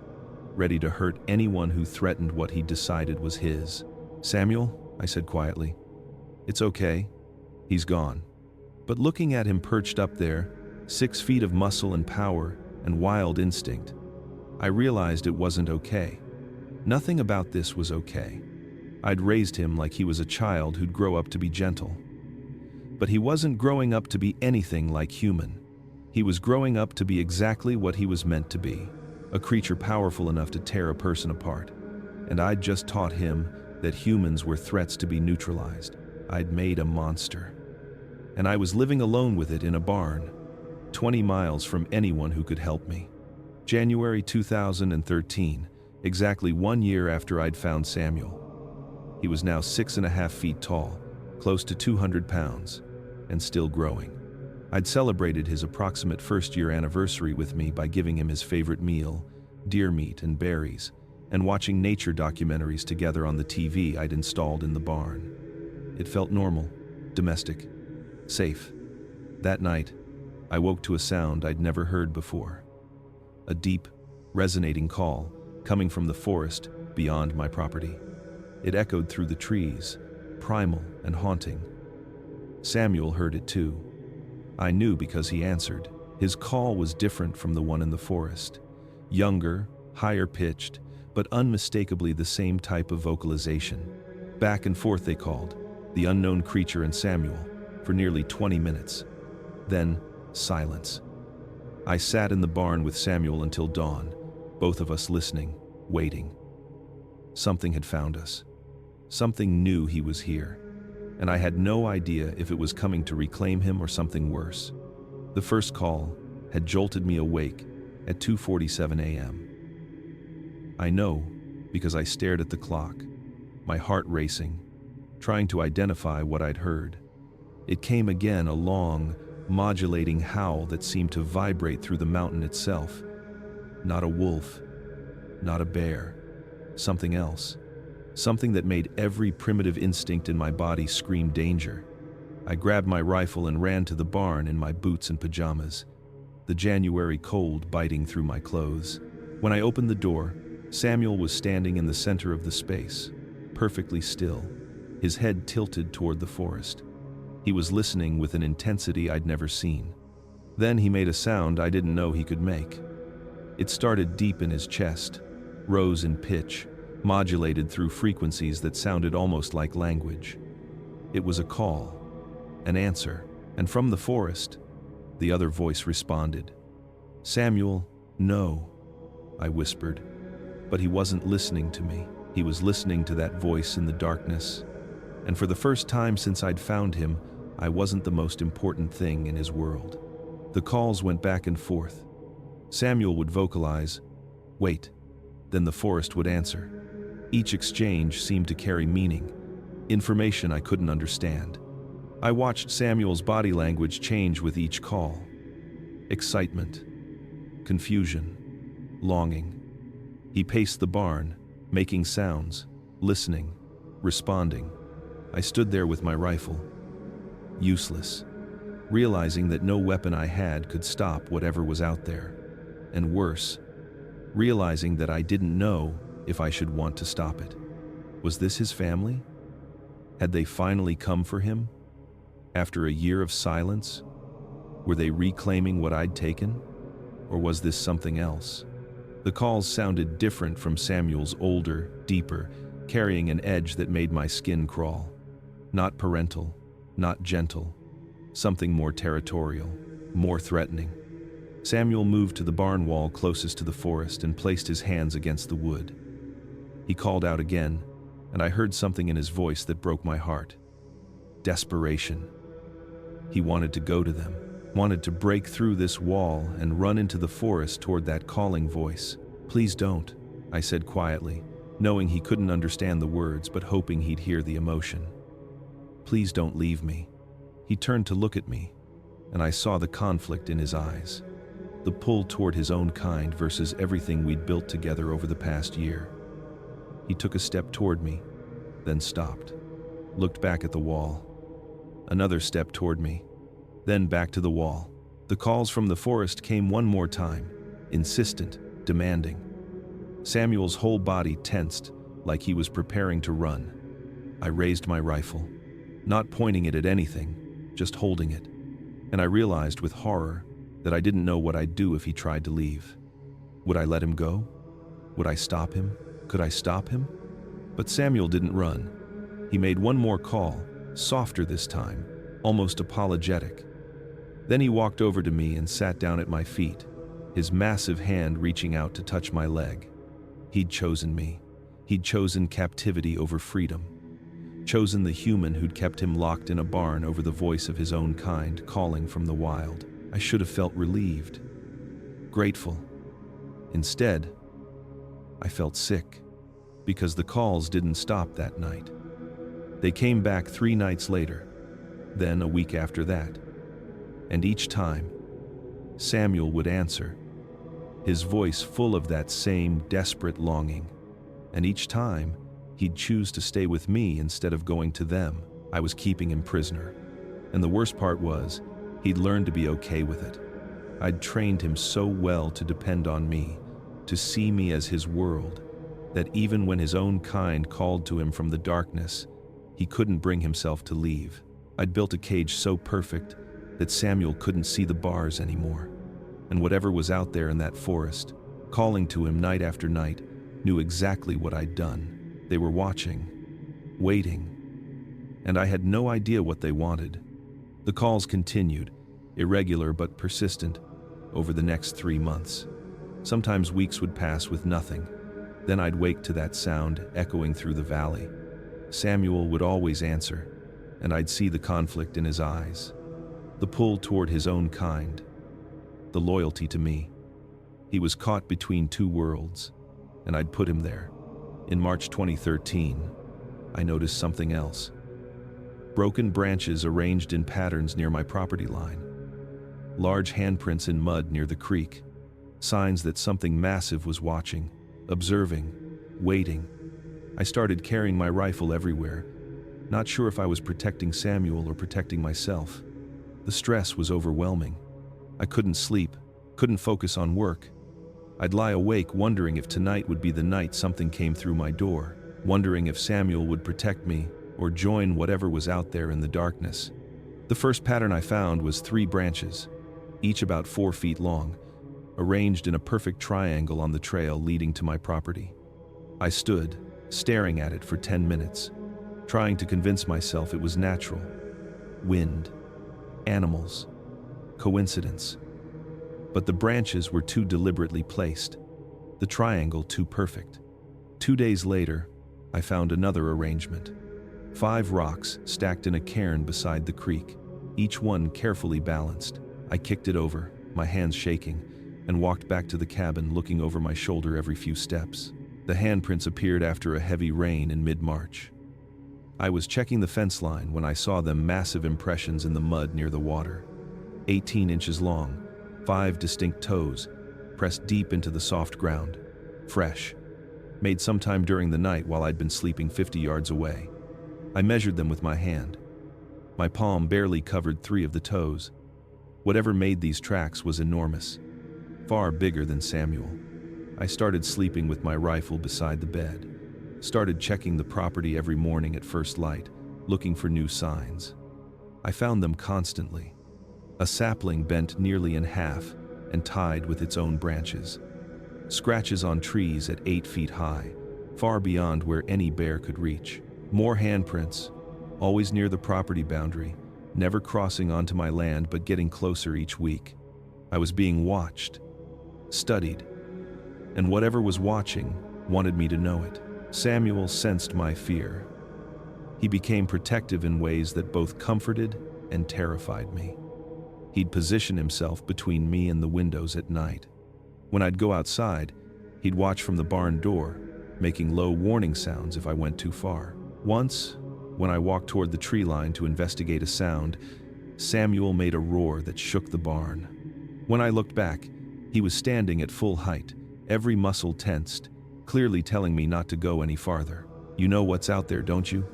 ready to hurt anyone who threatened what he decided was his. "Samuel," I said quietly, "it's okay. He's gone." But looking at him perched up there, 6 feet of muscle and power and wild instinct, I realized it wasn't okay. Nothing about this was okay. I'd raised him like he was a child who'd grow up to be gentle. But he wasn't growing up to be anything like human. He was growing up to be exactly what he was meant to be, a creature powerful enough to tear a person apart. And I'd just taught him that humans were threats to be neutralized. I'd made a monster. And I was living alone with it in a barn, 20 miles from anyone who could help me. January 2013, exactly 1 year after I'd found Samuel. He was now 6.5 feet tall, close to 200 pounds, and still growing. I'd celebrated his approximate first-year anniversary with me by giving him his favorite meal, deer meat and berries, and watching nature documentaries together on the TV I'd installed in the barn. It felt normal, domestic, safe. That night, I woke to a sound I'd never heard before. A deep, resonating call coming from the forest beyond my property. It echoed through the trees, primal and haunting. Samuel heard it too. I knew because he answered. His call was different from the one in the forest. Younger, higher pitched, but unmistakably the same type of vocalization. Back and forth they called, the unknown creature and Samuel, for nearly 20 minutes. Then, silence. I sat in the barn with Samuel until dawn, both of us listening, waiting. Something had found us. Something knew he was here, and I had no idea if it was coming to reclaim him or something worse. The first call had jolted me awake at 2:47 a.m. I know because I stared at the clock, my heart racing, trying to identify what I'd heard. It came again, a long, modulating howl that seemed to vibrate through the mountain itself. Not a wolf, not a bear, something else. Something that made every primitive instinct in my body scream danger. I grabbed my rifle and ran to the barn in my boots and pajamas, the January cold biting through my clothes. When I opened the door, Samuel was standing in the center of the space, perfectly still, his head tilted toward the forest. He was listening with an intensity I'd never seen. Then he made a sound I didn't know he could make. It started deep in his chest, rose in pitch, modulated through frequencies that sounded almost like language. It was a call, an answer, and from the forest, the other voice responded. "Samuel, no," I whispered. But he wasn't listening to me. He was listening to that voice in the darkness. And for the first time since I'd found him, I wasn't the most important thing in his world. The calls went back and forth. Samuel would vocalize, "Wait," then the forest would answer. Each exchange seemed to carry meaning, information I couldn't understand. I watched Samuel's body language change with each call. Excitement, confusion, longing. He paced the barn, making sounds, listening, responding. I stood there with my rifle, useless, realizing that no weapon I had could stop whatever was out there. And worse, realizing that I didn't know if I should want to stop it. Was this his family? Had they finally come for him? After a year of silence? Were they reclaiming what I'd taken? Or was this something else? The calls sounded different from Samuel's, older, deeper, carrying an edge that made my skin crawl. Not parental, not gentle. Something more territorial, more threatening. Samuel moved to the barn wall closest to the forest and placed his hands against the wood. He called out again, and I heard something in his voice that broke my heart. Desperation. He wanted to go to them, wanted to break through this wall and run into the forest toward that calling voice. "Please don't," I said quietly, knowing he couldn't understand the words but hoping he'd hear the emotion. "Please don't leave me." He turned to look at me, and I saw the conflict in his eyes. The pull toward his own kind versus everything we'd built together over the past year. He took a step toward me, then stopped, looked back at the wall. Another step toward me, then back to the wall. The calls from the forest came one more time, insistent, demanding. Samuel's whole body tensed, like he was preparing to run. I raised my rifle, not pointing it at anything, just holding it. And I realized with horror that I didn't know what I'd do if he tried to leave. Would I let him go? Would I stop him? Could I stop him? But Samuel didn't run. He made one more call, softer this time, almost apologetic. Then he walked over to me and sat down at my feet, his massive hand reaching out to touch my leg. He'd chosen me. He'd chosen captivity over freedom. Chosen the human who'd kept him locked in a barn over the voice of his own kind calling from the wild. I should have felt relieved, grateful. Instead, I felt sick, because the calls didn't stop that night. They came back 3 nights later, then a week after that. And each time, Samuel would answer, his voice full of that same desperate longing. And each time, he'd choose to stay with me instead of going to them. I was keeping him prisoner. And the worst part was, he'd learned to be okay with it. I'd trained him so well to depend on me, to see me as his world, that even when his own kind called to him from the darkness, he couldn't bring himself to leave. I'd built a cage so perfect that Samuel couldn't see the bars anymore. And whatever was out there in that forest, calling to him night after night, knew exactly what I'd done. They were watching, waiting, and I had no idea what they wanted. The calls continued, irregular but persistent, over the next 3 months. Sometimes weeks would pass with nothing. Then I'd wake to that sound echoing through the valley. Samuel would always answer, and I'd see the conflict in his eyes, the pull toward his own kind, the loyalty to me. He was caught between 2 worlds, and I'd put him there. In March 2013, I noticed something else. Broken branches arranged in patterns near my property line. Large handprints in mud near the creek. Signs that something massive was watching, observing, waiting. I started carrying my rifle everywhere, not sure if I was protecting Samuel or protecting myself. The stress was overwhelming. I couldn't sleep, couldn't focus on work. I'd lie awake wondering if tonight would be the night something came through my door, wondering if Samuel would protect me or join whatever was out there in the darkness. The first pattern I found was 3 branches, each about 4 feet long, arranged in a perfect triangle on the trail leading to my property. I stood, staring at it for 10 minutes, trying to convince myself it was natural. Wind, animals, coincidence. But the branches were too deliberately placed, the triangle too perfect. 2 days later, I found another arrangement. 5 rocks stacked in a cairn beside the creek, each one carefully balanced. I kicked it over, my hands shaking, and walked back to the cabin looking over my shoulder every few steps. The handprints appeared after a heavy rain in mid-March. I was checking the fence line when I saw them massive impressions in the mud near the water. 18 inches long, 5 distinct toes, pressed deep into the soft ground. Fresh. Made sometime during the night while I'd been sleeping 50 yards away. I measured them with my hand. My palm barely covered 3 of the toes. Whatever made these tracks was enormous, far bigger than Samuel. I started sleeping with my rifle beside the bed, started checking the property every morning at first light, looking for new signs. I found them constantly. A sapling bent nearly in half and tied with its own branches. Scratches on trees at 8 feet high, far beyond where any bear could reach. More handprints, always near the property boundary, never crossing onto my land but getting closer each week. I was being watched, studied, and whatever was watching wanted me to know it. Samuel sensed my fear. He became protective in ways that both comforted and terrified me. He'd position himself between me and the windows at night. When I'd go outside, he'd watch from the barn door, making low warning sounds if I went too far. Once, when I walked toward the tree line to investigate a sound, Samuel made a roar that shook the barn. When I looked back, he was standing at full height, every muscle tensed, clearly telling me not to go any farther. "You know what's out there, don't you?"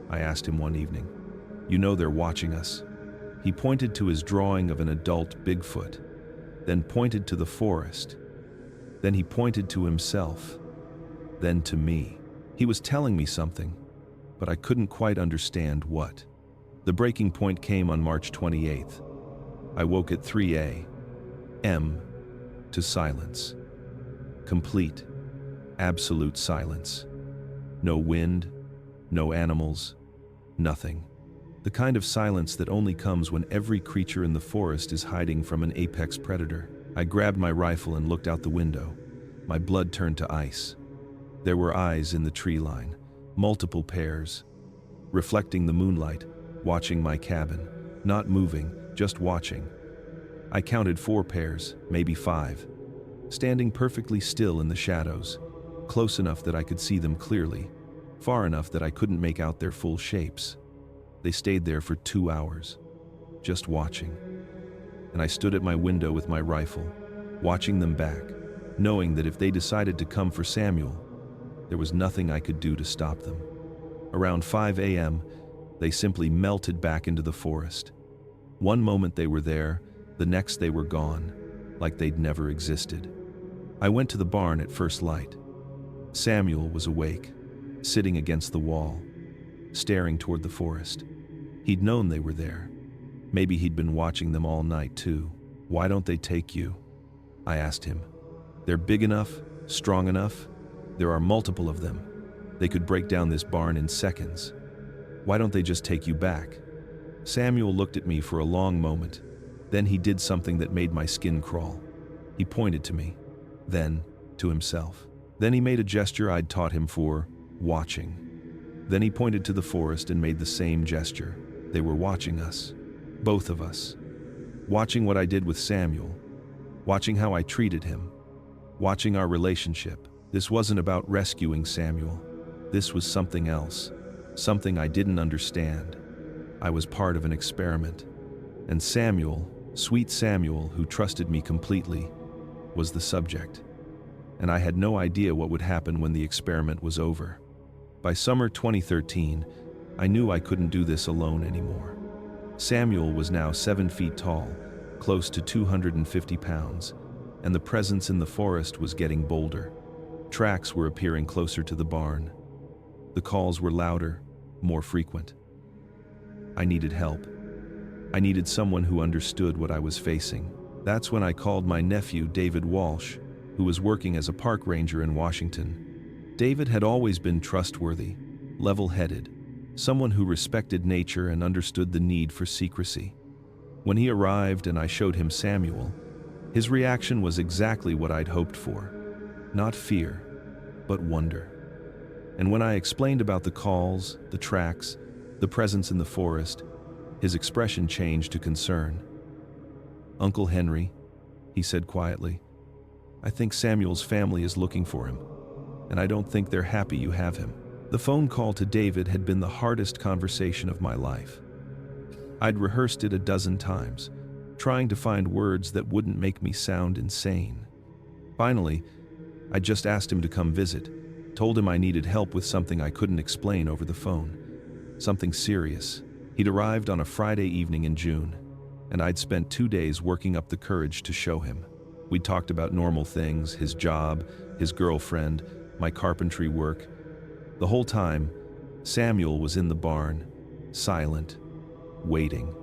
I asked him one evening. "You know they're watching us." He pointed to his drawing of an adult Bigfoot, then pointed to the forest. Then he pointed to himself, then to me. He was telling me something, but I couldn't quite understand what. The breaking point came on March 28th. I woke at 3 a.m. to silence. Complete, absolute silence. No wind, no animals, nothing. The kind of silence that only comes when every creature in the forest is hiding from an apex predator. I grabbed my rifle and looked out the window. My blood turned to ice. There were eyes in the tree line, multiple pairs, reflecting the moonlight, watching my cabin, not moving, just watching. I counted 4 pairs, maybe 5, standing perfectly still in the shadows, close enough that I could see them clearly, far enough that I couldn't make out their full shapes. They stayed there for 2 hours, just watching. And I stood at my window with my rifle, watching them back, knowing that if they decided to come for Samuel, there was nothing I could do to stop them. Around 5 a.m., they simply melted back into the forest. One moment they were there, the next they were gone, like they'd never existed. I went to the barn at first light. Samuel was awake, sitting against the wall, staring toward the forest. He'd known they were there. Maybe he'd been watching them all night too. "Why don't they take you?" I asked him. "They're big enough, strong enough. There are multiple of them. They could break down this barn in seconds. Why don't they just take you back?" Samuel looked at me for a long moment. Then he did something that made my skin crawl. He pointed to me, then to himself. Then he made a gesture I'd taught him for watching. Then he pointed to the forest and made the same gesture. They were watching us, both of us. Watching what I did with Samuel, watching how I treated him, watching our relationship. This wasn't about rescuing Samuel. This was something else, something I didn't understand. I was part of an experiment. And Samuel, sweet Samuel, who trusted me completely, was the subject. And I had no idea what would happen when the experiment was over. By summer 2013, I knew I couldn't do this alone anymore. Samuel was now 7 feet tall, close to 250 pounds, and the presence in the forest was getting bolder. Tracks were appearing closer to the barn. The calls were louder, more frequent. I needed help. I needed someone who understood what I was facing. That's when I called my nephew, David Walsh, who was working as a park ranger in Washington. David had always been trustworthy, level-headed, someone who respected nature and understood the need for secrecy. When he arrived and I showed him Samuel, his reaction was exactly what I'd hoped for. Not fear, but wonder. And when I explained about the calls, the tracks, the presence in the forest, his expression changed to concern. "Uncle Henry," he said quietly, "I think Samuel's family is looking for him, and I don't think they're happy you have him." The phone call to David had been the hardest conversation of my life. I'd rehearsed it a dozen times, trying to find words that wouldn't make me sound insane. Finally, I just asked him to come visit, told him I needed help with something I couldn't explain over the phone. something serious. He'd arrived on a Friday evening in June, and I'd spent 2 days working up the courage to show him. We'd talked about normal things, his job, his girlfriend, my carpentry work. The whole time, Samuel was in the barn, silent, waiting.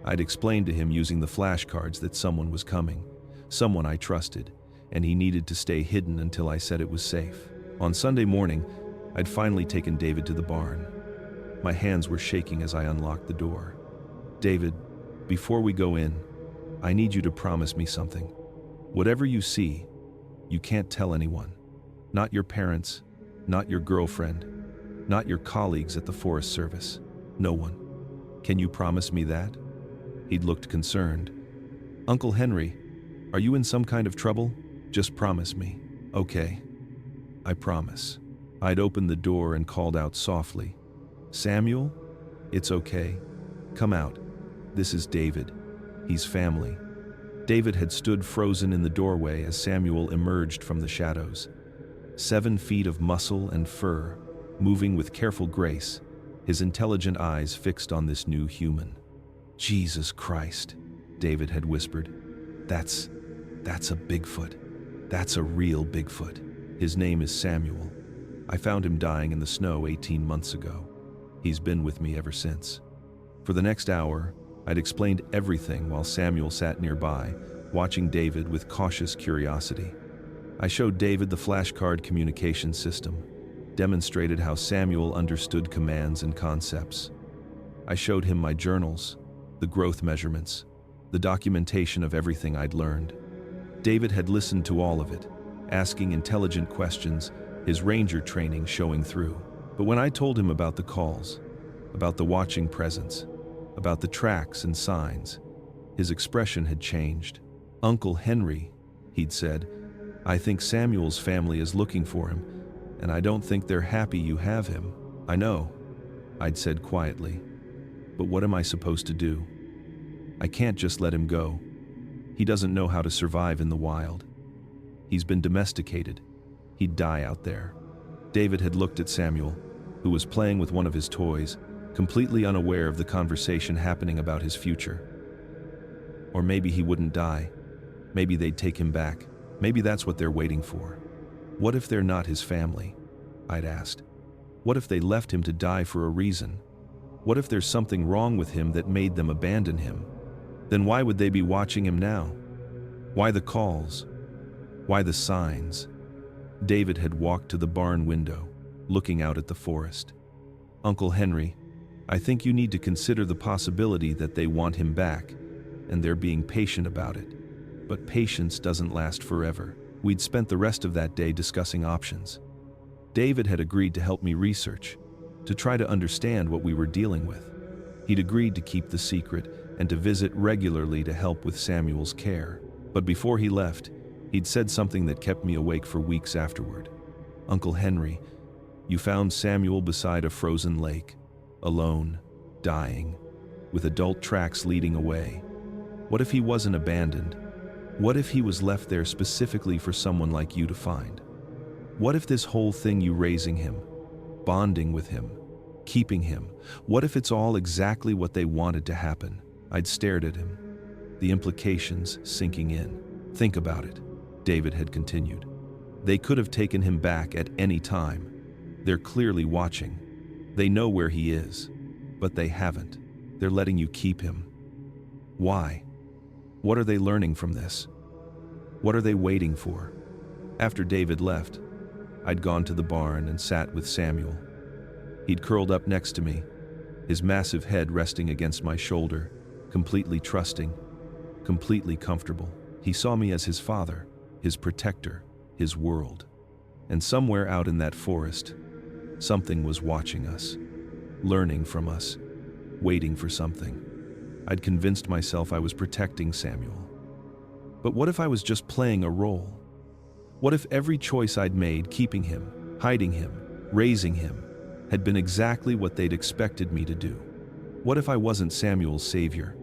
I'd explained to him using the flashcards that someone was coming, someone I trusted, and he needed to stay hidden until I said it was safe. On Sunday morning, I'd finally taken David to the barn. My hands were shaking as I unlocked the door. "David, before we go in, I need you to promise me something. Whatever you see, you can't tell anyone. Not your parents, not your girlfriend, not your colleagues at the Forest Service. No one. Can you promise me that?" He'd looked concerned. "Uncle Henry, are you in some kind of trouble? Just promise me." "Okay. I promise." I'd opened the door and called out softly, "Samuel? It's okay. Come out. This is David. He's family." David had stood frozen in the doorway as Samuel emerged from the shadows. 7 feet of muscle and fur, moving with careful grace, his intelligent eyes fixed on this new human. "Jesus Christ," David had whispered. That's a Bigfoot. That's a real Bigfoot. His name is Samuel. I found him dying in the snow 18 months ago. He's been with me ever since." For the next hour, I'd explained everything while Samuel sat nearby, watching David with cautious curiosity. I showed David the flashcard communication system, demonstrated how Samuel understood commands and concepts. I showed him my journals, the growth measurements, the documentation of everything I'd learned. David had listened to all of it, asking intelligent questions, his ranger training showing through. But when I told him about the calls, about the watching presence, about the tracks and signs, his expression had changed. "Uncle Henry," he'd said, "I think Samuel's family is looking for him, and I don't think they're happy you have him." "I know," I'd said quietly, "but what am I supposed to do? I can't just let him go. He doesn't know how to survive in the wild. He's been domesticated. He'd die out there." David had looked at Samuel, who was playing with one of his toys, completely unaware of the conversation happening about his future. Or maybe he wouldn't die. Maybe they'd take him back. Maybe that's what they're waiting for. What if they're not his family? I'd asked. What if they left him to die for a reason? What if there's something wrong with him that made them abandon him? Then why would they be watching him now? Why the calls? Why the signs? David had walked to the barn window, looking out at the forest. "Uncle Henry, I think you need to consider the possibility that they want him back, and they're being patient about it. But patience doesn't last forever." We'd spent the rest of that day discussing options. David had agreed to help me research, to try to understand what we were dealing with. He'd agreed to keep the secret and to visit regularly to help with Samuel's care. But before he left, he'd said something that kept me awake for weeks afterward. "Uncle Henry, you found Samuel beside a frozen lake, alone, dying, with adult tracks leading away. What if he wasn't abandoned? What if he was left there specifically for someone like you to find? What if this whole thing, you raising him, bonding with him, keeping him, what if it's all exactly what they wanted to happen?" I'd stared at him, the implications sinking in. "Think about it," David had continued. "They could have taken him back at any time. They're clearly watching. They know where he is, but they haven't. They're letting you keep him. Why? What are they learning from this? What are they waiting for?" After David left, I'd gone to the barn and sat with Samuel. He'd curled up next to me, his massive head resting against my shoulder, completely trusting, completely comfortable. He saw me as his father, his protector, his world. And somewhere out in that forest, something was watching us, learning from us, waiting for something. I'd convinced myself I was protecting Samuel. But what if I was just playing a role? What if every choice I'd made, keeping him, hiding him, raising him, had been exactly what they'd expected me to do? What if I wasn't Samuel's savior?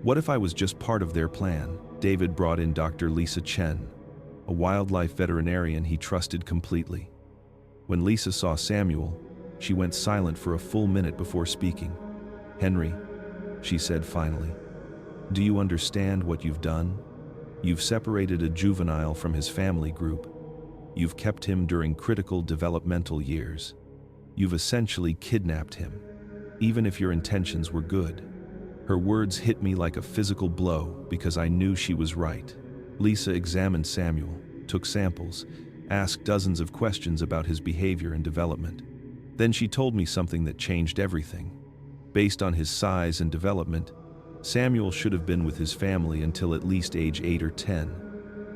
What if I was just part of their plan? David brought in Dr. Lisa Chen, a wildlife veterinarian he trusted completely. When Lisa saw Samuel, She went silent for a full minute before speaking. "Henry," she said finally, "do you understand what you've done? You've separated a juvenile from his family group. You've kept him during critical developmental years. You've essentially kidnapped him, even if your intentions were good." Her words hit me like a physical blow because I knew she was right. Lisa examined Samuel, took samples, asked dozens of questions about his behavior and development. Then she told me something that changed everything. Based on his size and development, Samuel should have been with his family until at least age 8 or 10.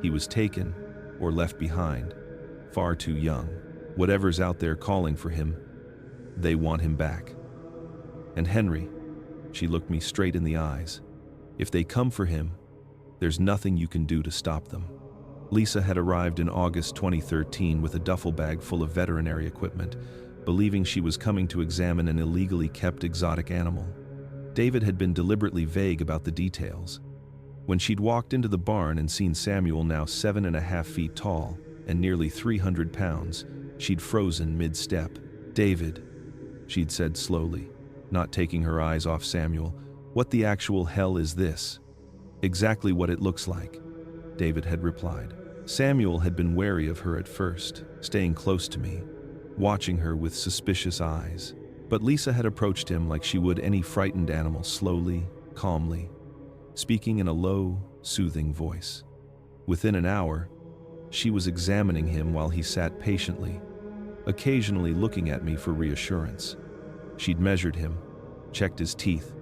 He was taken, or left behind, far too young. Whatever's out there calling for him, they want him back. And Henry, she looked me straight in the eyes, if they come for him, there's nothing you can do to stop them. Lisa had arrived in August 2013 with a duffel bag full of veterinary equipment, believing she was coming to examine an illegally kept exotic animal. David had been deliberately vague about the details. When she'd walked into the barn and seen Samuel, now 7.5 feet tall and nearly 300 pounds, she'd frozen mid-step. "David," she'd said slowly, not taking her eyes off Samuel, "what the actual hell is this?" "Exactly what it looks like," David had replied. Samuel had been wary of her at first, staying close to me, watching her with suspicious eyes. But Lisa had approached him like she would any frightened animal, slowly, calmly, speaking in a low, soothing voice. Within an hour, she was examining him while he sat patiently, occasionally looking at me for reassurance. She'd measured him, checked his teeth,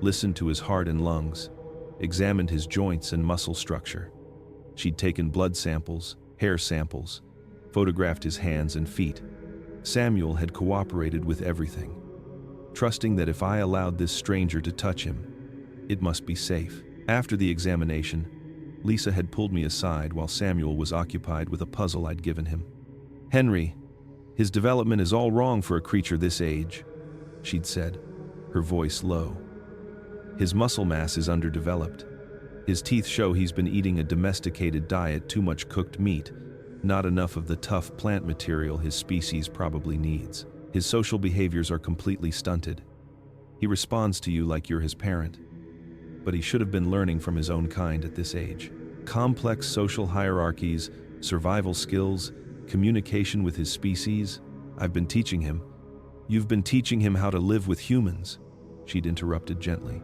listened to his heart and lungs, examined his joints and muscle structure. She'd taken blood samples, hair samples, photographed his hands and feet. Samuel had cooperated with everything, trusting that if I allowed this stranger to touch him, it must be safe. After the examination, Lisa had pulled me aside while Samuel was occupied with a puzzle I'd given him. "Henry, his development is all wrong for a creature this age," she'd said, her voice low. "His muscle mass is underdeveloped. His teeth show he's been eating a domesticated diet, too much cooked meat, not enough of the tough plant material his species probably needs. His social behaviors are completely stunted. He responds to you like you're his parent, but he should have been learning from his own kind at this age. Complex social hierarchies, survival skills, communication with his species. I've been teaching him." "You've been teaching him how to live with humans," she'd interrupted gently,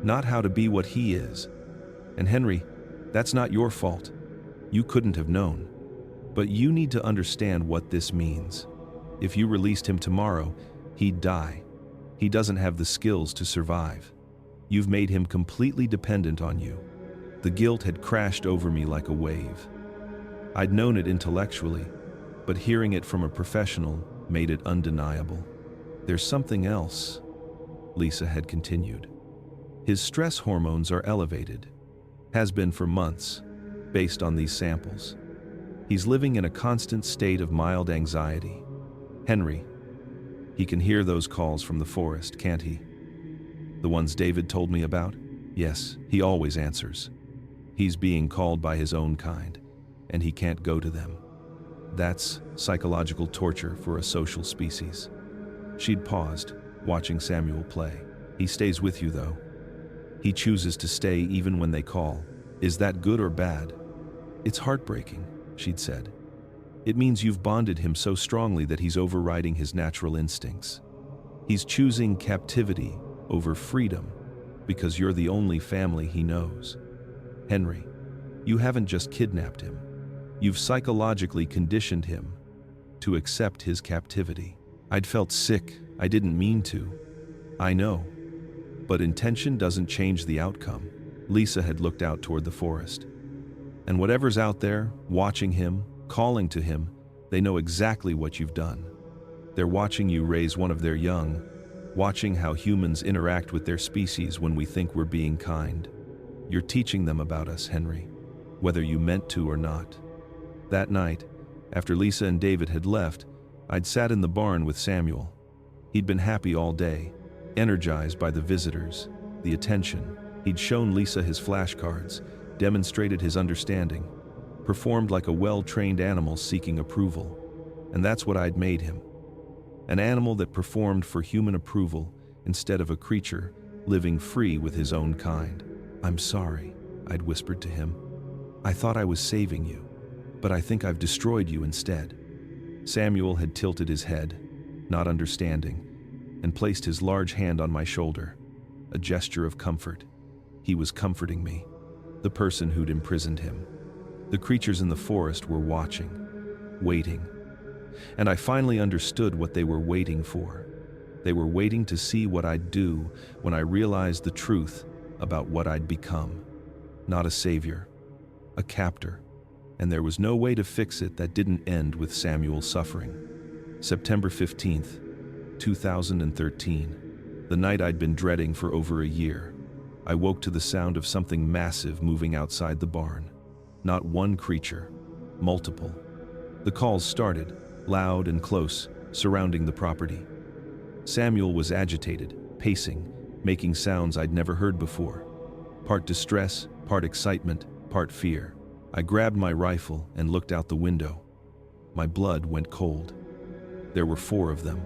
"not how to be what he is. And Henry, that's not your fault. You couldn't have known. But you need to understand what this means. If you released him tomorrow, he'd die. He doesn't have the skills to survive. You've made him completely dependent on you." The guilt had crashed over me like a wave. I'd known it intellectually, but hearing it from a professional made it undeniable. "There's something else," Lisa had continued. "His stress hormones are elevated. Has been for months, based on these samples. He's living in a constant state of mild anxiety. Henry, he can hear those calls from the forest, can't he? The ones David told me about? Yes, he always answers. He's being called by his own kind, and he can't go to them. That's psychological torture for a social species." She'd paused, watching Samuel play. "He stays with you, though. He chooses to stay even when they call. Is that good or bad?" "It's heartbreaking," she'd said. "It means you've bonded him so strongly that he's overriding his natural instincts. He's choosing captivity over freedom because you're the only family he knows. Henry, you haven't just kidnapped him. You've psychologically conditioned him to accept his captivity." I'd felt sick. I didn't mean to. I know. But intention doesn't change the outcome. Lisa had looked out toward the forest. "And whatever's out there, watching him, calling to him, they know exactly what you've done. They're watching you raise one of their young, watching how humans interact with their species when we think we're being kind. You're teaching them about us, Henry, whether you meant to or not." That night, after Lisa and David had left, I'd sat in the barn with Samuel. He'd been happy all day, energized by the visitors, the attention. He'd shown Lisa his flashcards, demonstrated his understanding, performed like a well-trained animal seeking approval. And that's what I'd made him. an animal that performed for human approval instead of a creature living free with his own kind. "I'm sorry," I'd whispered to him. "I thought I was saving you, but I think I've destroyed you instead." Samuel had tilted his head, not understanding, and placed his large hand on my shoulder, a gesture of comfort. He was comforting me, the person who'd imprisoned him. The creatures in the forest were watching, waiting, and I finally understood what they were waiting for. They were waiting to see what I'd do when I realized the truth about what I'd become. Not a savior, a captor, and there was no way to fix it that didn't end with Samuel suffering. September 15th, 2013, the night I'd been dreading for over a year. I woke to the sound of something massive moving outside the barn. Not one creature, multiple. The calls started, loud and close, surrounding the property. Samuel was agitated, pacing, making sounds I'd never heard before. Part distress, part excitement, part fear. I grabbed my rifle and looked out the window. My blood went cold. There were 4 of them.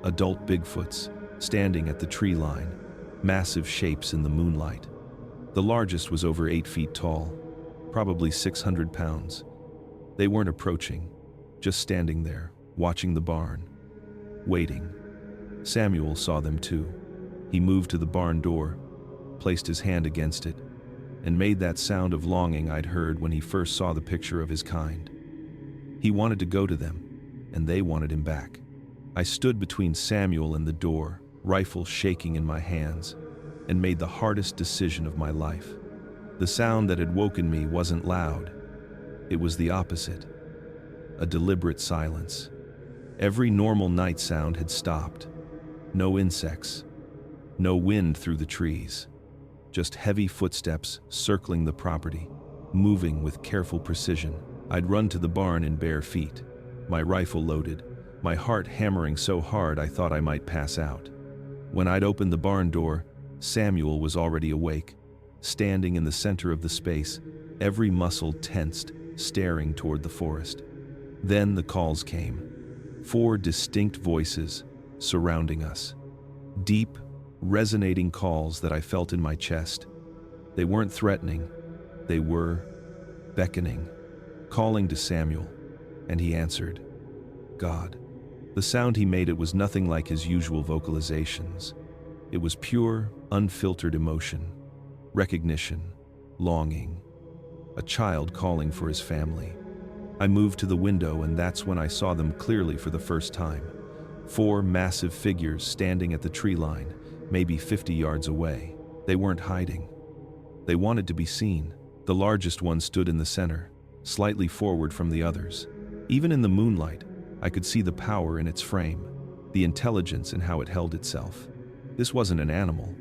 Adult Bigfoots, standing at the tree line, massive shapes in the moonlight. The largest was over 8 feet tall, probably 600 pounds. They weren't approaching, just standing there, watching the barn, waiting. Samuel saw them too. He moved to the barn door, placed his hand against it, and made that sound of longing I'd heard when he first saw the picture of his kind. He wanted to go to them, and they wanted him back. I stood between Samuel and the door, rifle shaking in my hands, and made the hardest decision of my life. The sound that had woken me wasn't loud. It was the opposite. A deliberate silence. Every normal night sound had stopped. No insects. No wind through the trees. Just heavy footsteps circling the property, moving with careful precision. I'd run to the barn in bare feet, my rifle loaded, my heart hammering so hard I thought I might pass out. When I'd opened the barn door, Samuel was already awake, standing in the center of the space, every muscle tensed, staring toward the forest. Then the calls came. 4 distinct voices surrounding us. Deep, resonating calls that I felt in my chest. They weren't threatening. They were beckoning, calling to Samuel, and he answered. God. The sound he made, it was nothing like his usual vocalizations. It was pure, unfiltered emotion, recognition, longing. A child calling for his family. I moved to the window, and that's when I saw them clearly for the first time. 4 massive figures standing at the tree line, maybe 50 yards away. They weren't hiding. They wanted to be seen. The largest one stood in the center, slightly forward from the others. Even in the moonlight, I could see the power in its frame, the intelligence in how it held itself. This wasn't an animal.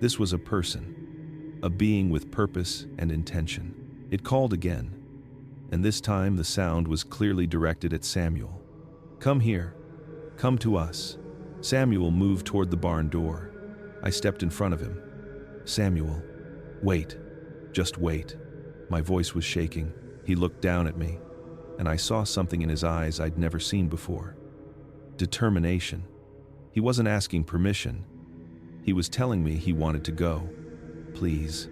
This was a person, a being with purpose and intention. It called again, and this time the sound was clearly directed at Samuel. Come here. Come to us. Samuel moved toward the barn door. I stepped in front of him. Samuel, wait. Just wait. My voice was shaking. He looked down at me, and I saw something in his eyes I'd never seen before. Determination. He wasn't asking permission. He was telling me he wanted to go. Please,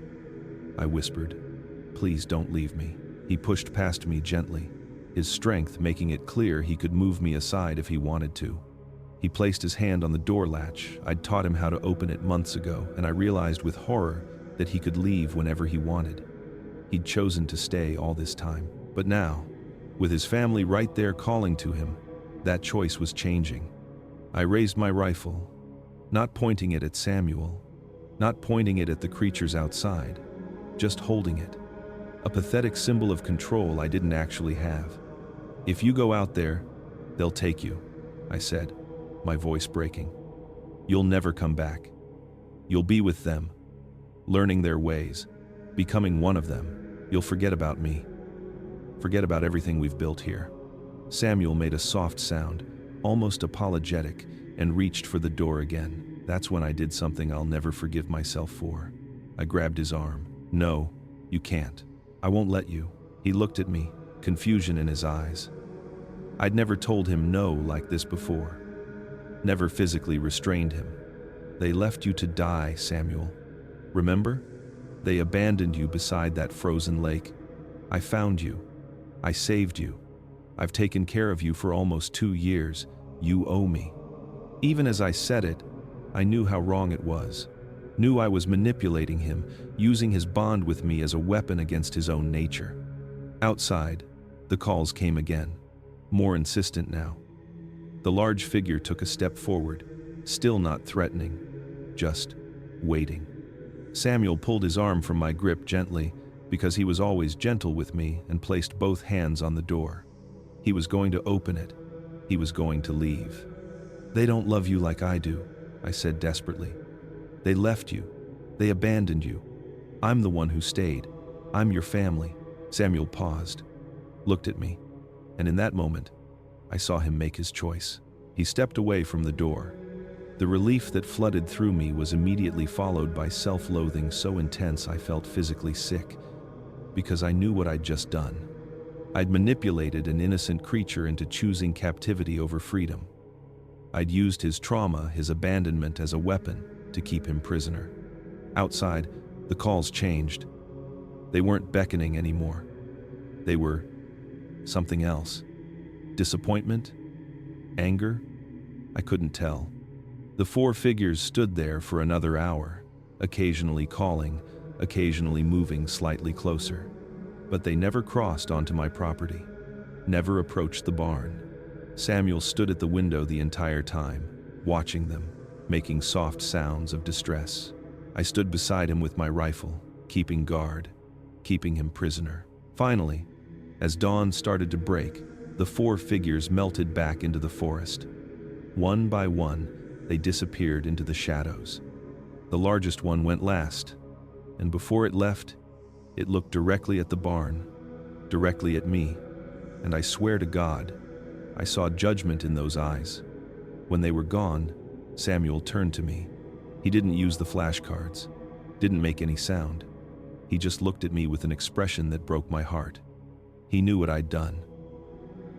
I whispered. Please don't leave me. He pushed past me gently, his strength making it clear he could move me aside if he wanted to. He placed his hand on the door latch. I'd taught him how to open it months ago, and I realized with horror that he could leave whenever he wanted. He'd chosen to stay all this time. But now, with his family right there calling to him, that choice was changing. I raised my rifle, not pointing it at Samuel, not pointing it at the creatures outside, just holding it. A pathetic symbol of control I didn't actually have. If you go out there, they'll take you, I said, my voice breaking. You'll never come back. You'll be with them, learning their ways, becoming one of them. You'll forget about me. Forget about everything we've built here. Samuel made a soft sound, almost apologetic, and reached for the door again. That's when I did something I'll never forgive myself for. I grabbed his arm. No, you can't. I won't let you. He looked at me, confusion in his eyes. I'd never told him no like this before. never physically restrained him. They left you to die, Samuel. Remember? They abandoned you beside that frozen lake. I found you. I saved you. I've taken care of you for almost 2 years. You owe me. Even as I said it, I knew how wrong it was. Knew I was manipulating him, using his bond with me as a weapon against his own nature. Outside, the calls came again, more insistent now. The large figure took a step forward, still not threatening, just waiting. Samuel pulled his arm from my grip gently, because he was always gentle with me, and placed both hands on the door. He was going to open it. He was going to leave. They don't love you like I do, I said desperately. They left you. They abandoned you. I'm the one who stayed. I'm your family. Samuel paused, looked at me, and in that moment, I saw him make his choice. He stepped away from the door. The relief that flooded through me was immediately followed by self-loathing so intense I felt physically sick, because I knew what I'd just done. I'd manipulated an innocent creature into choosing captivity over freedom. I'd used his trauma, his abandonment, as a weapon to keep him prisoner. Outside, the calls changed. They weren't beckoning anymore. They were something else. Disappointment? Anger? I couldn't tell. The 4 figures stood there for another hour, occasionally calling, occasionally moving slightly closer. But they never crossed onto my property, never approached the barn. Samuel stood at the window the entire time, watching them, making soft sounds of distress. I stood beside him with my rifle, keeping guard, keeping him prisoner. Finally, as dawn started to break, the 4 figures melted back into the forest. One by one, they disappeared into the shadows. The largest one went last, and before it left, it looked directly at the barn, directly at me, and I swear to God, I saw judgment in those eyes. When they were gone, Samuel turned to me. He didn't use the flashcards, didn't make any sound. He just looked at me with an expression that broke my heart. He knew what I'd done.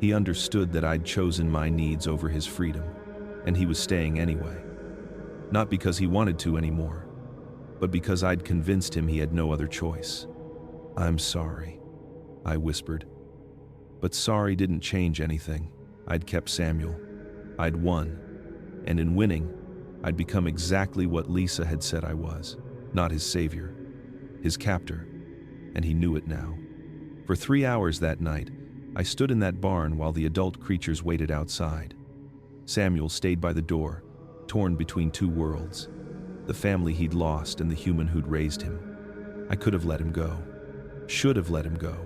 He understood that I'd chosen my needs over his freedom, and he was staying anyway. Not because he wanted to anymore, but because I'd convinced him he had no other choice. I'm sorry, I whispered. But sorry didn't change anything. I'd kept Samuel. I'd won. And in winning, I'd become exactly what Lisa had said I was. Not his savior, his captor. And he knew it now. For 3 hours that night, I stood in that barn while the adult creatures waited outside. Samuel stayed by the door, torn between 2 worlds. The family he'd lost and the human who'd raised him. I could have let him go. Should have let him go.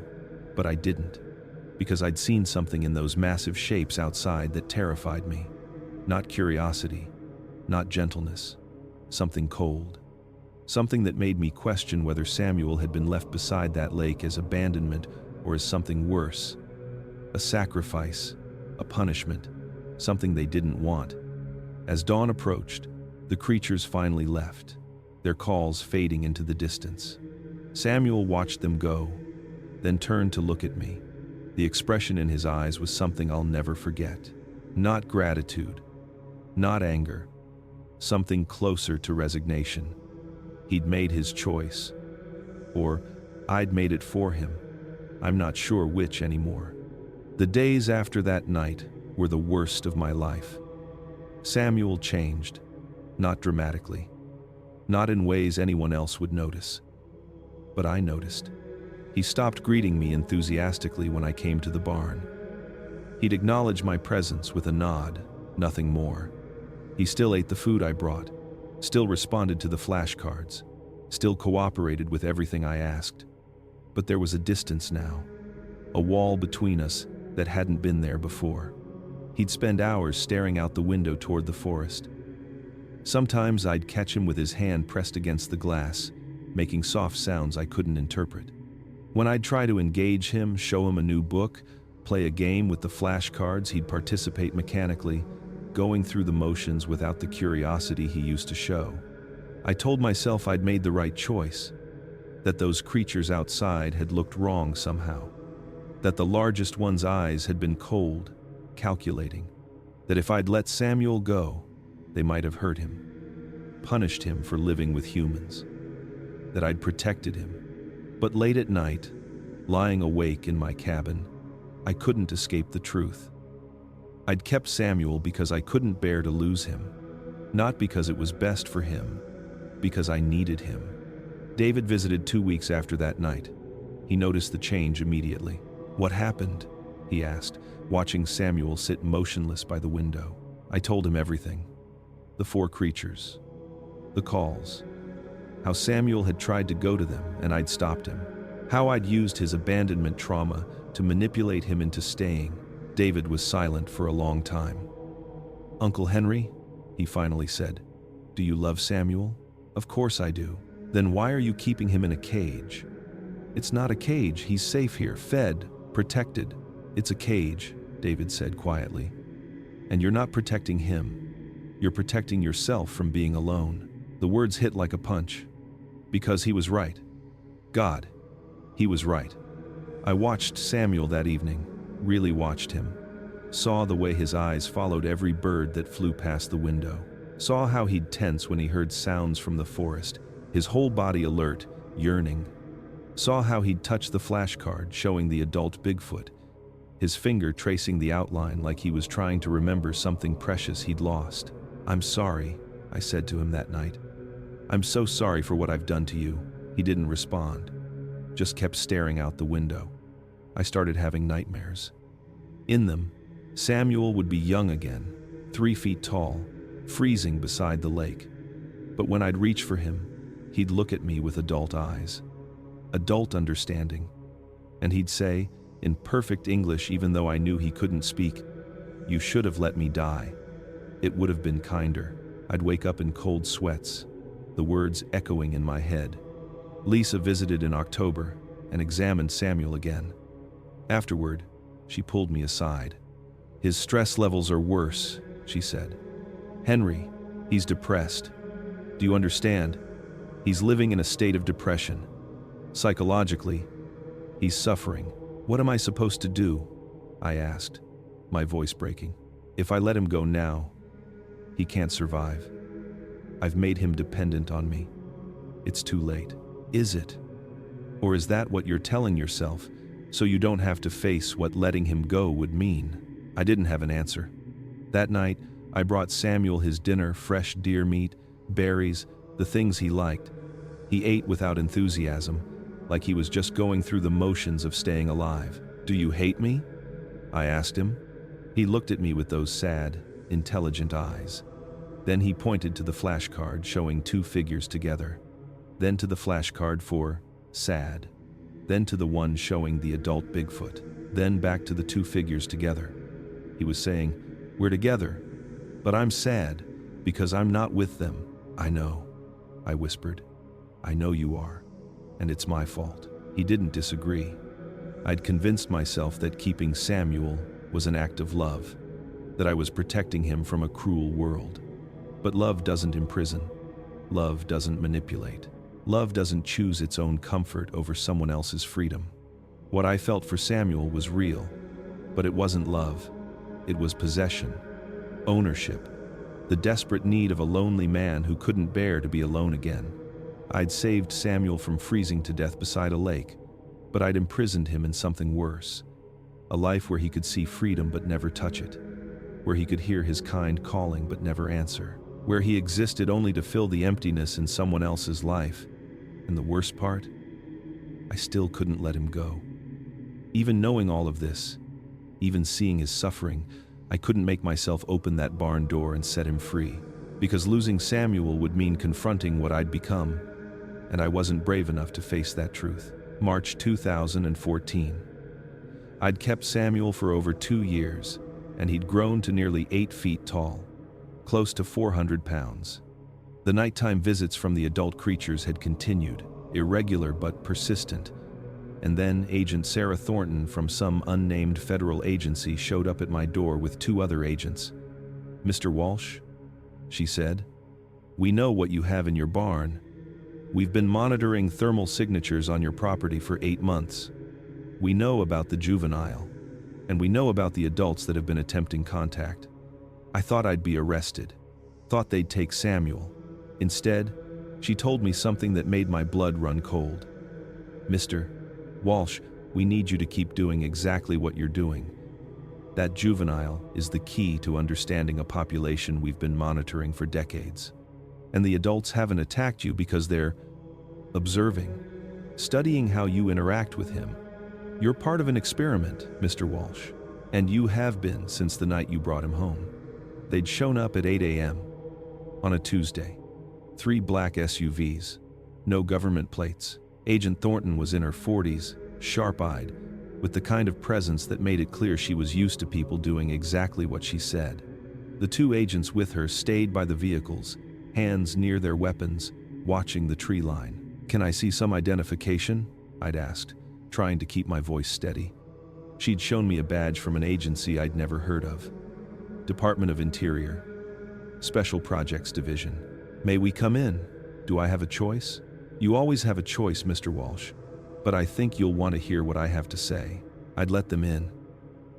But I didn't. Because I'd seen something in those massive shapes outside that terrified me. Not curiosity, not gentleness. Something cold. Something that made me question whether Samuel had been left beside that lake as abandonment or as something worse. A sacrifice, a punishment, something they didn't want. As dawn approached, the creatures finally left, their calls fading into the distance. Samuel watched them go, then turned to look at me. The expression in his eyes was something I'll never forget. Not gratitude, not anger, something closer to resignation. He'd made his choice, or I'd made it for him. I'm not sure which anymore. The days after that night were the worst of my life. Samuel changed, not dramatically, not in ways anyone else would notice. But I noticed. He stopped greeting me enthusiastically when I came to the barn. He'd acknowledge my presence with a nod, nothing more. He still ate the food I brought, still responded to the flashcards, still cooperated with everything I asked. But there was a distance now, a wall between us that hadn't been there before. He'd spend hours staring out the window toward the forest. Sometimes I'd catch him with his hand pressed against the glass, making soft sounds I couldn't interpret. When I'd try to engage him, show him a new book, play a game with the flashcards, he'd participate mechanically, going through the motions without the curiosity he used to show. I told myself I'd made the right choice, that those creatures outside had looked wrong somehow, that the largest one's eyes had been cold, calculating, that if I'd let Samuel go, They might have hurt him, punished him for living with humans, that I'd protected him. But late at night, lying awake in my cabin, I couldn't escape the truth. I'd kept Samuel because I couldn't bear to lose him, not because it was best for him, because I needed him. David visited 2 weeks after that night. He noticed the change immediately. "What happened?" he asked, watching Samuel sit motionless by the window. I told him everything. The 4 creatures, the calls, how Samuel had tried to go to them and I'd stopped him, how I'd used his abandonment trauma to manipulate him into staying. David was silent for a long time. "Uncle Henry," he finally said, "do you love Samuel?" "Of course I do." "Then why are you keeping him in a cage?" "It's not a cage, he's safe here, fed, protected." "It's a cage," David said quietly. "And you're not protecting him. You're protecting yourself from being alone." The words hit like a punch. Because he was right. God, he was right. I watched Samuel that evening, really watched him. Saw the way his eyes followed every bird that flew past the window. Saw how he'd tense when he heard sounds from the forest, his whole body alert, yearning. Saw how he'd touch the flashcard showing the adult Bigfoot, his finger tracing the outline like he was trying to remember something precious he'd lost. "I'm sorry," I said to him that night. "I'm so sorry for what I've done to you." He didn't respond, just kept staring out the window. I started having nightmares. In them, Samuel would be young again, 3 feet tall, freezing beside the lake. But when I'd reach for him, he'd look at me with adult eyes, adult understanding, and he'd say, in perfect English even though I knew he couldn't speak, "You should have let me die. It would have been kinder." I'd wake up in cold sweats, the words echoing in my head. Lisa visited in October and examined Samuel again. Afterward, she pulled me aside. "His stress levels are worse," she said. "Henry, he's depressed. Do you understand? He's living in a state of depression. Psychologically, he's suffering." "What am I supposed to do?" I asked, my voice breaking. "If I let him go now, he can't survive. I've made him dependent on me. It's too late." "Is it? Or is that what you're telling yourself, so you don't have to face what letting him go would mean?" I didn't have an answer. That night, I brought Samuel his dinner, fresh deer meat, berries, the things he liked. He ate without enthusiasm, like he was just going through the motions of staying alive. "Do you hate me?" I asked him. He looked at me with those sad, intelligent eyes. Then he pointed to the flashcard showing 2 figures together, then to the flashcard for sad, then to the one showing the adult Bigfoot, then back to the 2 figures together. He was saying, "We're together, but I'm sad because I'm not with them." "I know," I whispered. "I know you are, and it's my fault." He didn't disagree. I'd convinced myself that keeping Samuel was an act of love, that I was protecting him from a cruel world. But love doesn't imprison. Love doesn't manipulate. Love doesn't choose its own comfort over someone else's freedom. What I felt for Samuel was real, but it wasn't love. It was possession, ownership, the desperate need of a lonely man who couldn't bear to be alone again. I'd saved Samuel from freezing to death beside a lake, but I'd imprisoned him in something worse. A life where he could see freedom but never touch it, where he could hear his kind calling but never answer, where he existed only to fill the emptiness in someone else's life. And the worst part? I still couldn't let him go. Even knowing all of this, even seeing his suffering, I couldn't make myself open that barn door and set him free, because losing Samuel would mean confronting what I'd become, and I wasn't brave enough to face that truth. March 2014. I'd kept Samuel for over 2 years, and he'd grown to nearly 8 feet tall, close to 400 pounds. The nighttime visits from the adult creatures had continued, irregular but persistent, and then Agent Sarah Thornton from some unnamed federal agency showed up at my door with 2 other agents. "Mr. Walsh," she said, "we know what you have in your barn. We've been monitoring thermal signatures on your property for 8 months. We know about the juvenile, and we know about the adults that have been attempting contact. I thought I'd be arrested. Thought they'd take Samuel. Instead, she told me something that made my blood run cold. "Mr. Walsh, we need you to keep doing exactly what you're doing. That juvenile is the key to understanding a population we've been monitoring for decades. And the adults haven't attacked you because they're observing, studying how you interact with him. You're part of an experiment, Mr. Walsh, and you have been since the night you brought him home." They'd shown up at 8 a.m. on a Tuesday. 3 black SUVs, no government plates. Agent Thornton was in her 40s, sharp-eyed, with the kind of presence that made it clear she was used to people doing exactly what she said. The 2 agents with her stayed by the vehicles, hands near their weapons, watching the tree line. "Can I see some identification?" I'd asked, trying to keep my voice steady. She'd shown me a badge from an agency I'd never heard of. Department of Interior. Special Projects Division. "May we come in? Do I have a choice?" "You always have a choice, Mr. Walsh. But I think you'll want to hear what I have to say." I'd let them in.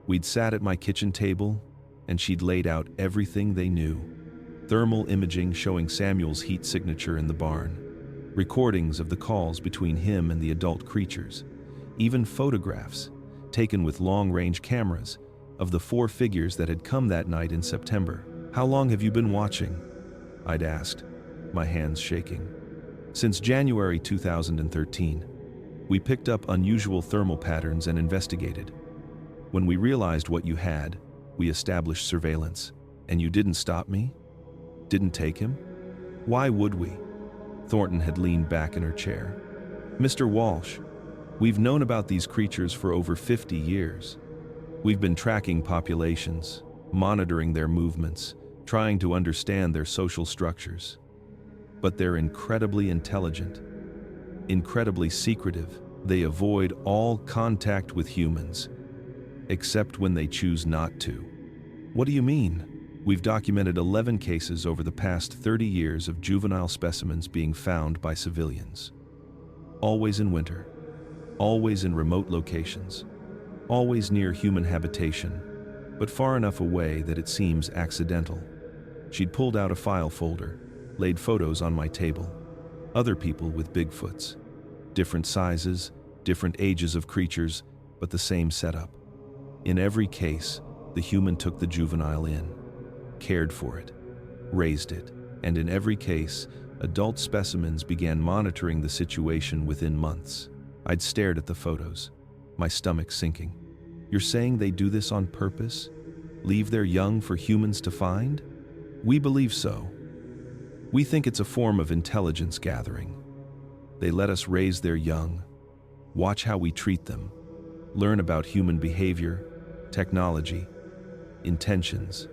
We'd sat at my kitchen table, and she'd laid out everything they knew. Thermal imaging showing Samuel's heat signature in the barn. Recordings of the calls between him and the adult creatures. Even photographs, taken with long-range cameras, of the 4 figures that had come that night in September. "How long have you been watching?" I'd asked, my hands shaking. "Since January 2013. We picked up unusual thermal patterns and investigated. When we realized what you had, we established surveillance. And you didn't stop me? Didn't take him? Why would we?" Thornton had leaned back in her chair. "Mr. Walsh, we've known about these creatures for over 50 years. We've been tracking populations, monitoring their movements, trying to understand their social structures. But they're incredibly intelligent, incredibly secretive. They avoid all contact with humans, except when they choose not to." "What do you mean?" "We've documented 11 cases over the past 30 years of juvenile specimens being found by civilians. Always in winter, always in remote locations, always near human habitation, but far enough away that it seems accidental." She'd pulled out a file folder, laid photos on my table. Other people with Bigfoots. Different sizes, different ages of creatures, but the same setup. In every case, the human took the juvenile in, cared for it, raised it, and in every case, adult specimens began monitoring the situation within months. I'd stared at the photos, my stomach sinking. "You're saying they do this on purpose? Leave their young for humans to find?" "We believe so. We think it's a form of intelligence gathering. They let us raise their young, watch how we treat them, learn about human behavior, technology, intentions.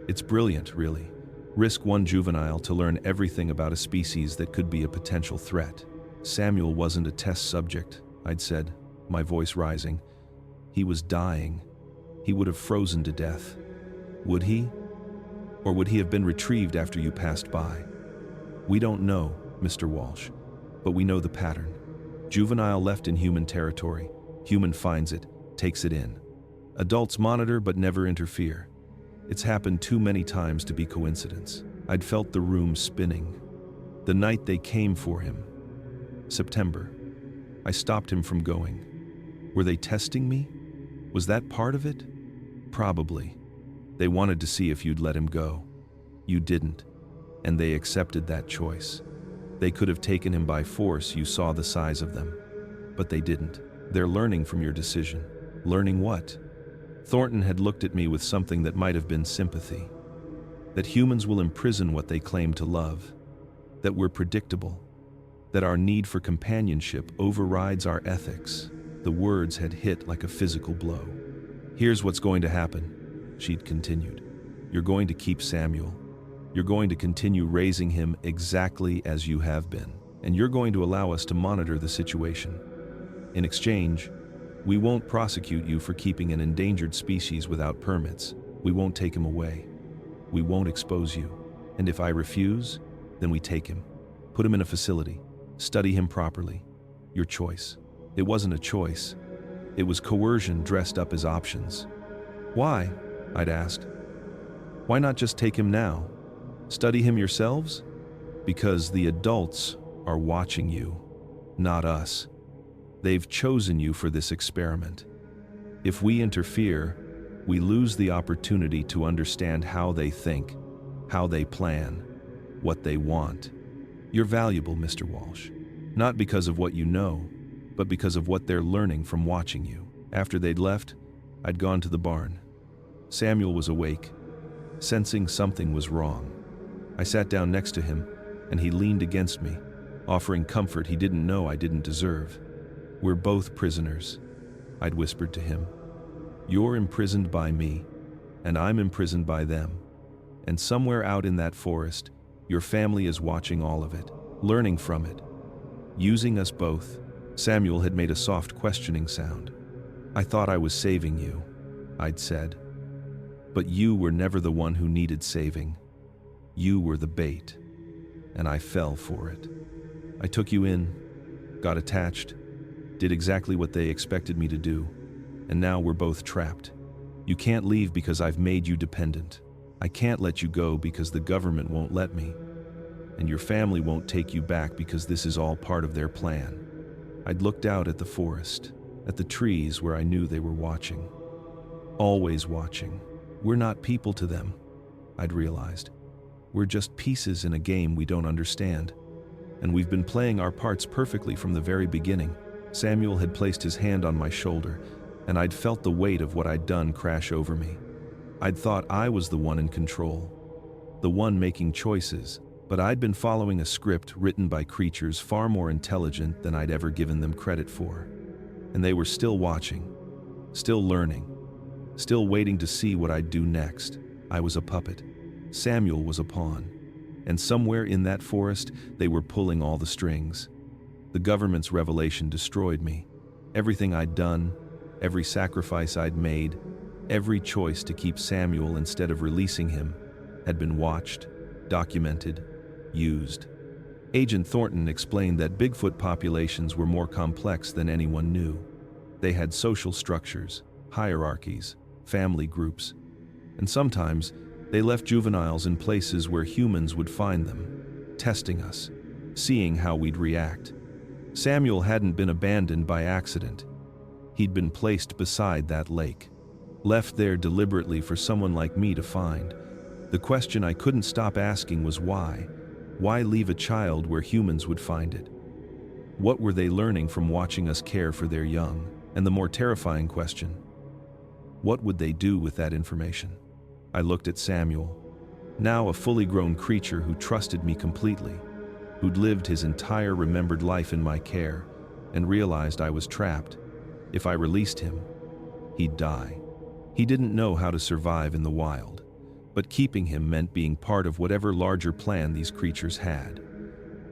It's brilliant, really. Risk one juvenile to learn everything about a species that could be a potential threat." "Samuel wasn't a test subject," I'd said, my voice rising. "He was dying. He would have frozen to death. Would he? Or would he have been retrieved after you passed by?" "We don't know, Mr. Walsh, but we know the pattern. Juvenile left in human territory. Human finds it, takes it in. Adults monitor but never interfere. It's happened too many times to be coincidence." I'd felt the room spinning. The night they came for him. September. I stopped him from going. Were they testing me? Was that part of it? Probably. They wanted to see if you'd let him go. You didn't, and they accepted that choice. They could have taken him by force, you saw the size of them. But they didn't. They're learning from your decision. Learning what? Thornton had looked at me with something that might have been sympathy. That humans will imprison what they claim to love. That we're predictable. That our need for companionship overrides our ethics. The words had hit like a physical blow. "Here's what's going to happen," she'd continued. "You're going to keep Samuel. You're going to continue raising him exactly as you have been. And you're going to allow us to monitor the situation. In exchange, we won't prosecute you for keeping an endangered species without permits. We won't take him away. We won't expose you. And if I refuse, then we take him. Put him in a facility. Study him properly. Your choice." It wasn't a choice. It was coercion dressed up as options. "Why?" I'd asked. "Why not just take him now? Study him yourselves? Because the adults are watching you, not us. They've chosen you for this experiment. If we interfere, we lose the opportunity to understand how they think, how they plan, what they want. You're valuable, Mr. Walsh. Not because of what you know, but because of what they're learning from watching you. After they'd left, I'd gone to the barn. Samuel was awake, sensing something was wrong. I sat down next to him, and he leaned against me, offering comfort he didn't know I didn't deserve. We're both prisoners, I'd whispered to him. You're imprisoned by me, and I'm imprisoned by them. And somewhere out in that forest, your family is watching all of it, learning from it, using us both. Samuel had made a soft questioning sound. I thought I was saving you, I'd said. But you were never the one who needed saving. You were the bait, and I fell for it. I took you in, got attached, did exactly what they expected me to do, and now we're both trapped. You can't leave because I've made you dependent. I can't let you go because the government won't let me. And your family won't take you back because this is all part of their plan. I'd looked out at the forest, at the trees where I knew they were watching. Always watching. We're not people to them, I'd realized. We're just pieces in a game we don't understand. And we've been playing our parts perfectly from the very beginning. Samuel had placed his hand on my shoulder, and I'd felt the weight of what I'd done crash over me. I'd thought I was the one in control, the one making choices, but I'd been following a script written by creatures far more intelligent than I'd ever given them credit for. And they were still watching, still learning, still waiting to see what I'd do next. I was a puppet. Samuel was a pawn. And somewhere in that forest, they were pulling all the strings. The government's revelation destroyed me. Everything I'd done, every sacrifice I'd made, every choice to keep Samuel instead of releasing him, had been watched, documented, used. Agent Thornton explained that Bigfoot populations were more complex than anyone knew. They had social structures, hierarchies, family groups, and sometimes they left juveniles in places where humans would find them, testing us, seeing how we'd react. Samuel hadn't been abandoned by accident. He'd been placed beside that lake, left there deliberately for someone like me to find. The question I couldn't stop asking was why? Why leave a child where humans would find it? What were they learning from watching us care for their young? And the more terrifying question, what would they do with that information? I looked at Samuel, now a fully grown creature who trusted me completely, who'd lived his entire remembered life in my care, and realized I was trapped. If I released him, he'd die. He didn't know how to survive in the wild, but keeping him meant being part of whatever larger plan these creatures had.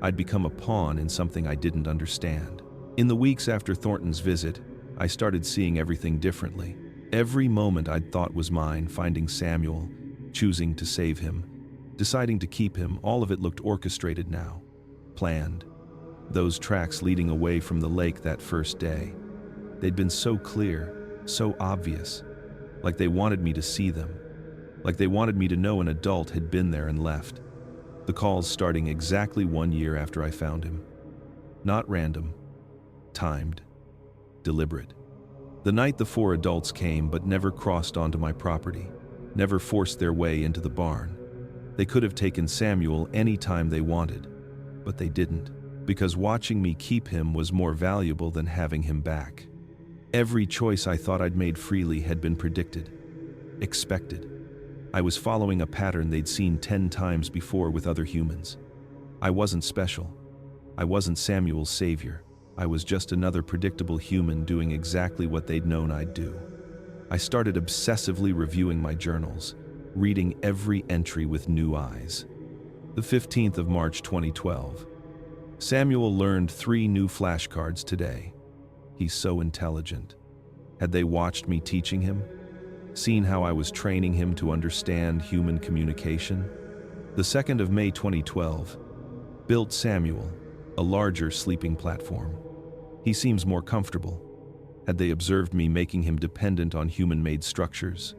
I'd become a pawn in something I didn't understand. In the weeks after Thornton's visit, I started seeing everything differently. Every moment I'd thought was mine, finding Samuel, choosing to save him, deciding to keep him, all of it looked orchestrated now, planned. Those tracks leading away from the lake that first day, they'd been so clear, so obvious, like they wanted me to see them, like they wanted me to know an adult had been there and left. The calls starting exactly 1 year after I found him. Not random, timed, deliberate. The night the 4 adults came but never crossed onto my property, never forced their way into the barn. They could have taken Samuel any time they wanted, but they didn't, because watching me keep him was more valuable than having him back. Every choice I thought I'd made freely had been predicted, expected. I was following a pattern they'd seen 10 times before with other humans. I wasn't special. I wasn't Samuel's savior. I was just another predictable human doing exactly what they'd known I'd do. I started obsessively reviewing my journals, reading every entry with new eyes. The 15th of March 2012. Samuel learned 3 new flashcards today. He's so intelligent. Had they watched me teaching him? Seen how I was training him to understand human communication? The 2nd of May 2012. Built Samuel, a larger sleeping platform. He seems more comfortable. Had they observed me making him dependent on human-made structures?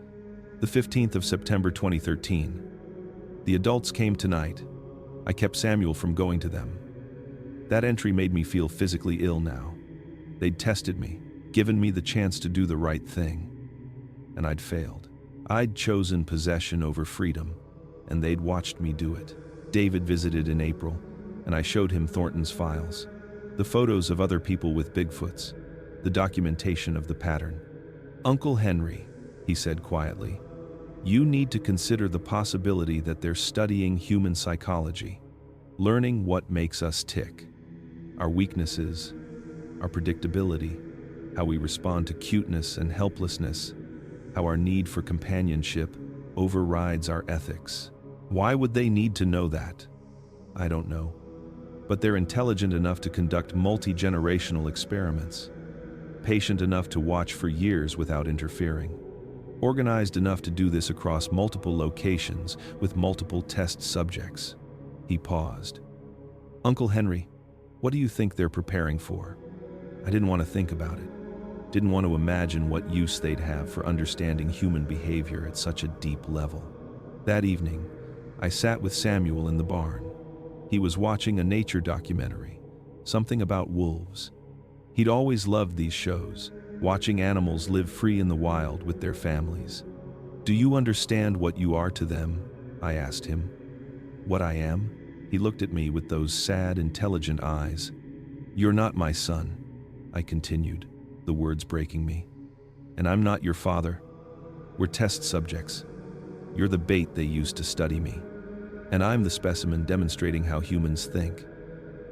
The 15th of September 2013. The adults came tonight. I kept Samuel from going to them. That entry made me feel physically ill now. They'd tested me, given me the chance to do the right thing. And I'd failed. I'd chosen possession over freedom, and they'd watched me do it. David visited in April, and I showed him Thornton's files. The photos of other people with Bigfoots, the documentation of the pattern. "Uncle Henry," he said quietly, "you need to consider the possibility that they're studying human psychology, learning what makes us tick. Our weaknesses, our predictability, how we respond to cuteness and helplessness, how our need for companionship overrides our ethics. Why would they need to know that? I don't know. But they're intelligent enough to conduct multi-generational experiments, patient enough to watch for years without interfering, organized enough to do this across multiple locations with multiple test subjects." He paused. "Uncle Henry, what do you think they're preparing for?" I didn't want to think about it. Didn't want to imagine what use they'd have for understanding human behavior at such a deep level. That evening, I sat with Samuel in the barn. He was watching a nature documentary, something about wolves. He'd always loved these shows, watching animals live free in the wild with their families. "Do you understand what you are to them?" I asked him. "What I am?" He looked at me with those sad, intelligent eyes. "You're not my son," I continued, the words breaking me. "And I'm not your father. We're test subjects. You're the bait they use to study me. And I'm the specimen demonstrating how humans think,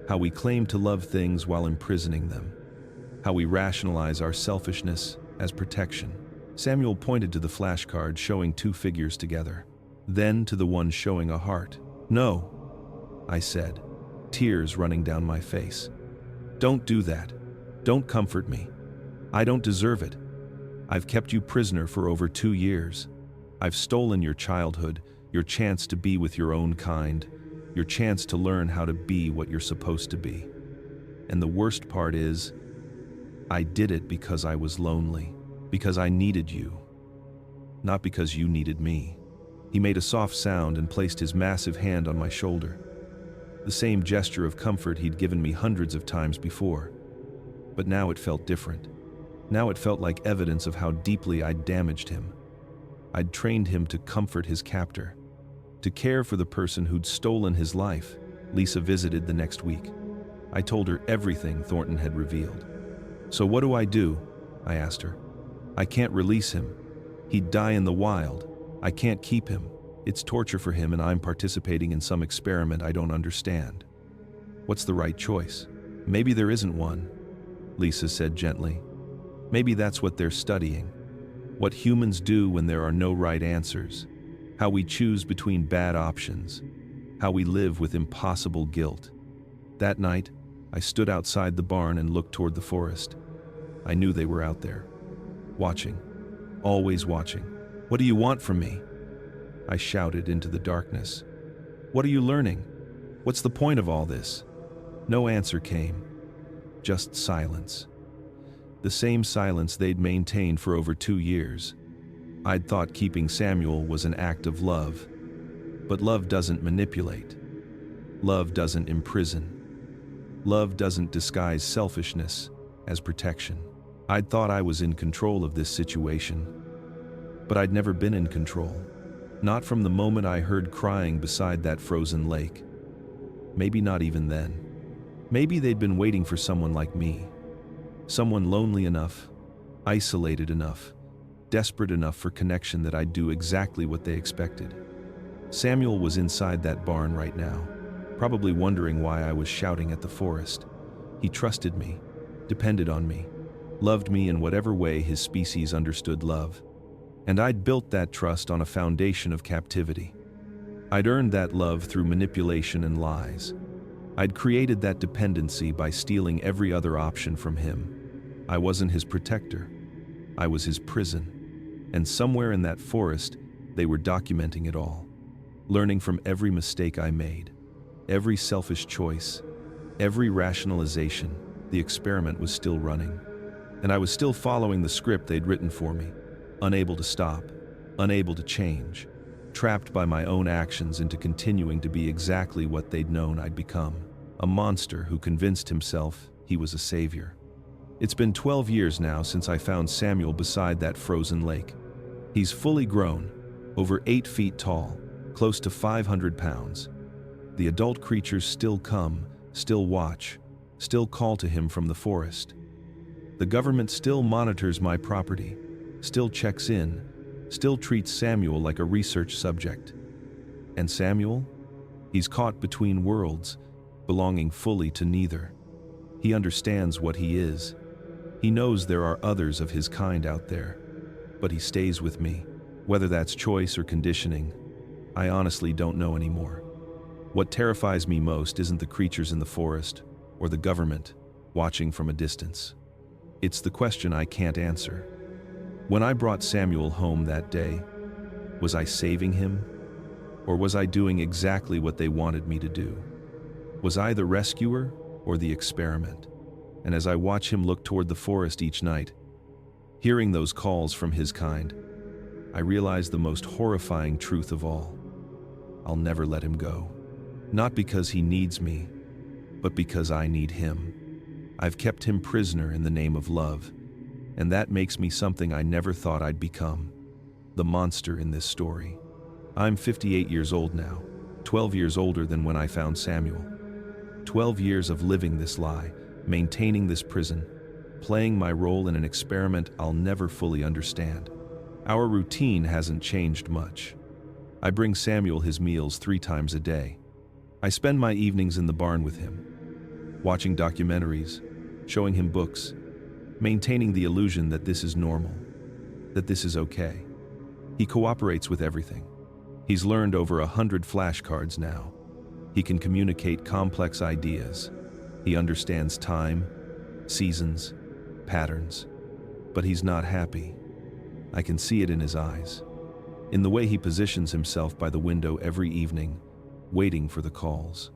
how we claim to love things while imprisoning them, how we rationalize our selfishness as protection." Samuel pointed to the flashcard showing two figures together, then to the one showing a heart. "No," I said, tears running down my face. "Don't do that. Don't comfort me. I don't deserve it. I've kept you prisoner for over 2 years. I've stolen your childhood, your chance to be with your own kind, your chance to learn how to be what you're supposed to be. And the worst part is, I did it because I was lonely, because I needed you, not because you needed me." He made a soft sound and placed his massive hand on my shoulder. The same gesture of comfort he'd given me hundreds of times before. But now it felt different. Now it felt like evidence of how deeply I'd damaged him. I'd trained him to comfort his captor, to care for the person who'd stolen his life. Lisa visited the next week. I told her everything Thornton had revealed. "So what do I do?" I asked her. "I can't release him. He'd die in the wild. I can't keep him. It's torture for him, and I'm participating in some experiment I don't understand. What's the right choice?" "Maybe there isn't one," Lisa said gently. "Maybe that's what they're studying. What humans do when there are no right answers. How we choose between bad options. How we live with impossible guilt." That night, I stood outside the barn and looked toward the forest. I knew they were out there, watching, always watching. "What do you want from me?" I shouted into the darkness. "What are you learning? What's the point of all this?" No answer came, just silence. The same silence they'd maintained for over 2 years. I'd thought keeping Samuel was an act of love. But love doesn't manipulate. Love doesn't imprison. Love doesn't disguise selfishness as protection. I'd thought I was in control of this situation. But I'd never been in control. Not from the moment I heard crying beside that frozen lake. Maybe not even then. Maybe they'd been waiting for someone like me. Someone lonely enough, isolated enough, desperate enough for connection that I'd do exactly what they expected. Samuel was inside that barn right now, probably wondering why I was shouting at the forest. He trusted me, depended on me, loved me in whatever way his species understood love. And I'd built that trust on a foundation of captivity. I'd earned that love through manipulation and lies. I'd created that dependency by stealing every other option from him. I wasn't his protector. I was his prison. And somewhere in that forest, they were documenting it all, learning from every mistake I made, every selfish choice, every rationalization. The experiment was still running. And I was still following the script they'd written for me, unable to stop, unable to change. trapped by my own actions into continuing to be exactly what they'd known I'd become, a monster who convinced himself he was a savior. It's been 12 years now since I found Samuel beside that frozen lake. He's fully grown, over 8 feet tall, close to 500 pounds. The adult creatures still come, still watch, still call to him from the forest. The government still monitors my property, still checks in, still treats Samuel like a research subject. And Samuel? He's caught between worlds, belonging fully to neither. He understands what he is. He knows there are others of his kind out there, but he stays with me. Whether that's choice or conditioning, I honestly don't know anymore. What terrifies me most isn't the creatures in the forest or the government watching from a distance. It's the question I can't answer. When I brought Samuel home that day, was I saving him? Or was I doing exactly what they wanted me to do? Was I the rescuer or the experiment? And as I watch him look toward the forest each night, hearing those calls from his kind, I realize the most horrifying truth of all. I'll never let him go. Not because he needs me, but because I need him. I've kept him prisoner in the name of love, and that makes me something I never thought I'd become, the monster in this story. I'm 58 years old now, 12 years older than when I found Samuel. 12 years of living this lie, maintaining this prison, playing my role in an experiment I'll never fully understand. Our routine hasn't changed much. I bring Samuel his meals 3 times a day. I spend my evenings in the barn with him, watching documentaries, showing him books, maintaining the illusion that this is normal, that this is okay. He cooperates with everything. He's learned over 100 flashcards now. He can communicate complex ideas. He understands time, seasons, patterns. But he's not happy. I can see it in his eyes, in the way he positions himself by the window every evening, waiting for the calls,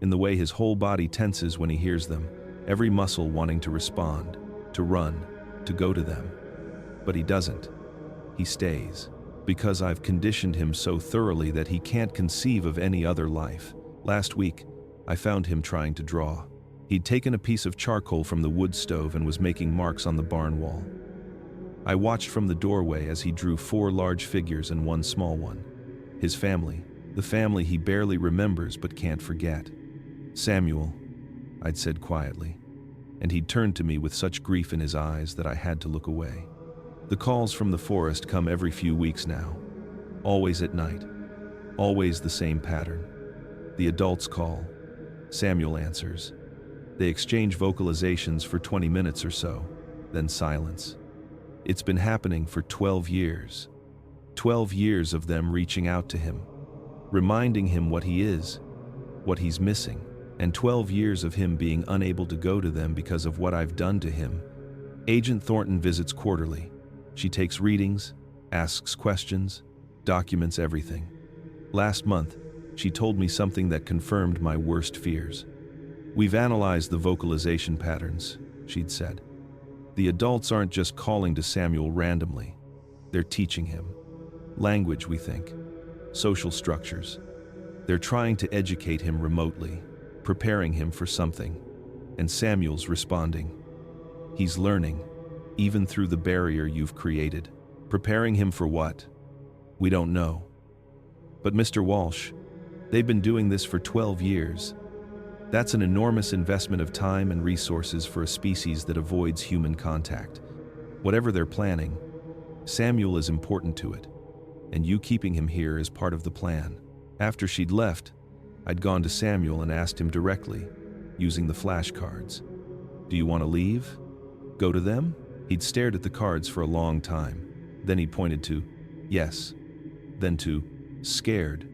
in the way his whole body tenses when he hears them, every muscle wanting to respond, to run, to go to them. But he doesn't. He stays, because I've conditioned him so thoroughly that he can't conceive of any other life. Last week, I found him trying to draw. He'd taken a piece of charcoal from the wood stove and was making marks on the barn wall. I watched from the doorway as he drew 4 large figures and 1 small one. His family, the family he barely remembers but can't forget. "Samuel," I'd said quietly, and he'd turned to me with such grief in his eyes that I had to look away. The calls from the forest come every few weeks now, always at night, always the same pattern. The adults call, Samuel answers. They exchange vocalizations for 20 minutes or so, then silence. It's been happening for 12 years. 12 years of them reaching out to him, reminding him what he is, what he's missing, and 12 years of him being unable to go to them because of what I've done to him. Agent Thornton visits quarterly. She takes readings, asks questions, documents everything. Last month, she told me something that confirmed my worst fears. "We've analyzed the vocalization patterns," she'd said. "The adults aren't just calling to Samuel randomly. They're teaching him. Language, we think. Social structures. They're trying to educate him remotely, preparing him for something. And Samuel's responding. He's learning, even through the barrier you've created. Preparing him for what? We don't know. But Mr. Walsh, they've been doing this for 12 years. That's an enormous investment of time and resources for a species that avoids human contact. Whatever they're planning, Samuel is important to it, and you keeping him here is part of the plan." After she'd left, I'd gone to Samuel and asked him directly, using the flashcards, "Do you want to leave? Go to them?" He'd stared at the cards for a long time. Then he pointed to, "Yes," then to, "Scared,"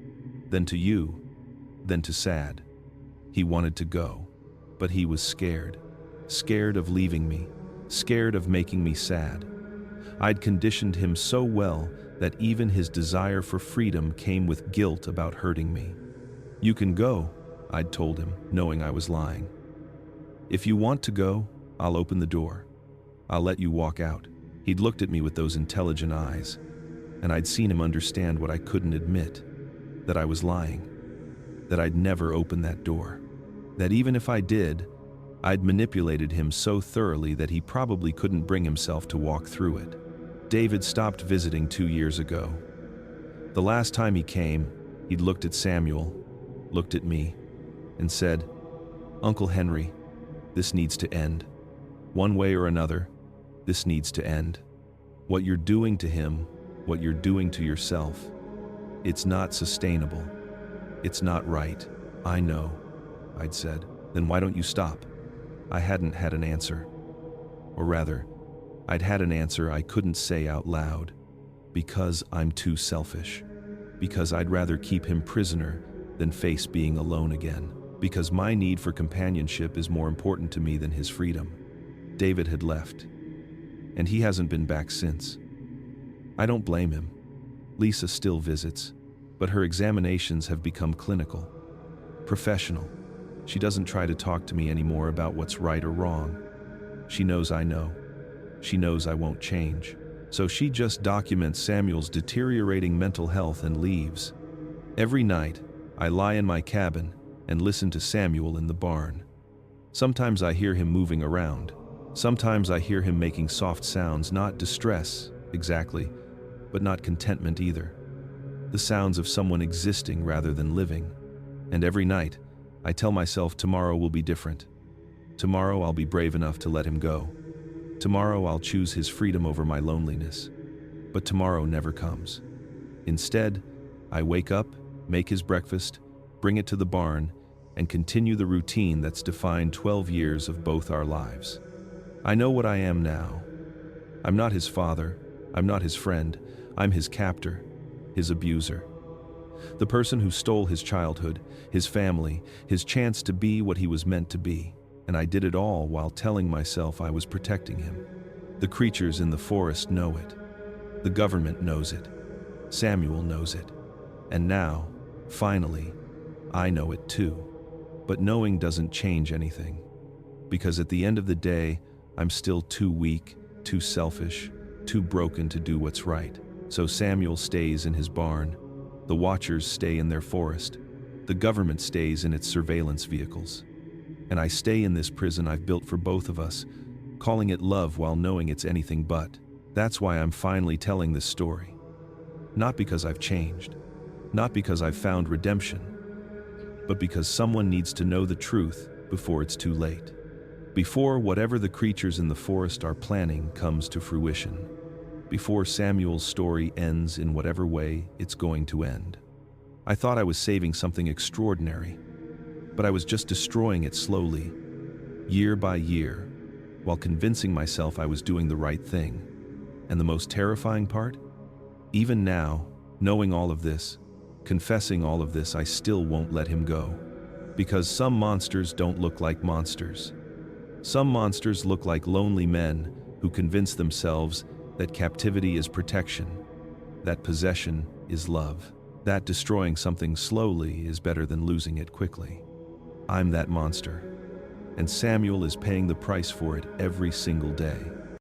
then to "You," then to "Sad." He wanted to go, but he was scared. Scared of leaving me, scared of making me sad. I'd conditioned him so well that even his desire for freedom came with guilt about hurting me. "You can go," I'd told him, knowing I was lying. "If you want to go, I'll open the door. I'll let you walk out." He'd looked at me with those intelligent eyes. and I'd seen him understand what I couldn't admit, that I was lying, that I'd never open that door, that even if I did, I'd manipulated him so thoroughly that he probably couldn't bring himself to walk through it. David stopped visiting 2 years ago. The last time he came, he'd looked at Samuel, looked at me, and said, "Uncle Henry, this needs to end. One way or another, this needs to end. What you're doing to him, what you're doing to yourself, it's not sustainable. It's not right." "I know," I'd said. "Then why don't you stop?" I hadn't had an answer. Or rather, I'd had an answer I couldn't say out loud. Because I'm too selfish. Because I'd rather keep him prisoner than face being alone again. Because my need for companionship is more important to me than his freedom. David had left, and he hasn't been back since. I don't blame him. Lisa still visits, but her examinations have become clinical, professional. She doesn't try to talk to me anymore about what's right or wrong. She knows I know. She knows I won't change. So she just documents Samuel's deteriorating mental health and leaves. Every night, I lie in my cabin and listen to Samuel in the barn. Sometimes I hear him moving around. Sometimes I hear him making soft sounds, not distress, exactly, but not contentment either. The sounds of someone existing rather than living. And every night, I tell myself tomorrow will be different. Tomorrow I'll be brave enough to let him go. Tomorrow I'll choose his freedom over my loneliness. But tomorrow never comes. Instead, I wake up, make his breakfast, bring it to the barn, and continue the routine that's defined 12 years of both our lives. I know what I am now. I'm not his father. I'm not his friend. I'm his captor, his abuser. The person who stole his childhood, his family, his chance to be what he was meant to be. And I did it all while telling myself I was protecting him. The creatures in the forest know it. The government knows it. Samuel knows it. And now, finally, I know it too. But knowing doesn't change anything. Because at the end of the day, I'm still too weak, too selfish, too broken to do what's right. So Samuel stays in his barn. The watchers stay in their forest. The government stays in its surveillance vehicles. And I stay in this prison I've built for both of us, calling it love while knowing it's anything but. That's why I'm finally telling this story. Not because I've changed. Not because I've found redemption. But because someone needs to know the truth before it's too late. Before whatever the creatures in the forest are planning comes to fruition. Before Samuel's story ends in whatever way it's going to end. I thought I was saving something extraordinary, but I was just destroying it slowly, year by year, while convincing myself I was doing the right thing. And the most terrifying part? Even now, knowing all of this, confessing all of this, I still won't let him go. Because some monsters don't look like monsters. Some monsters look like lonely men who convince themselves that captivity is protection, that possession is love, that destroying something slowly is better than losing it quickly. I'm that monster, and Samuel is paying the price for it every single day.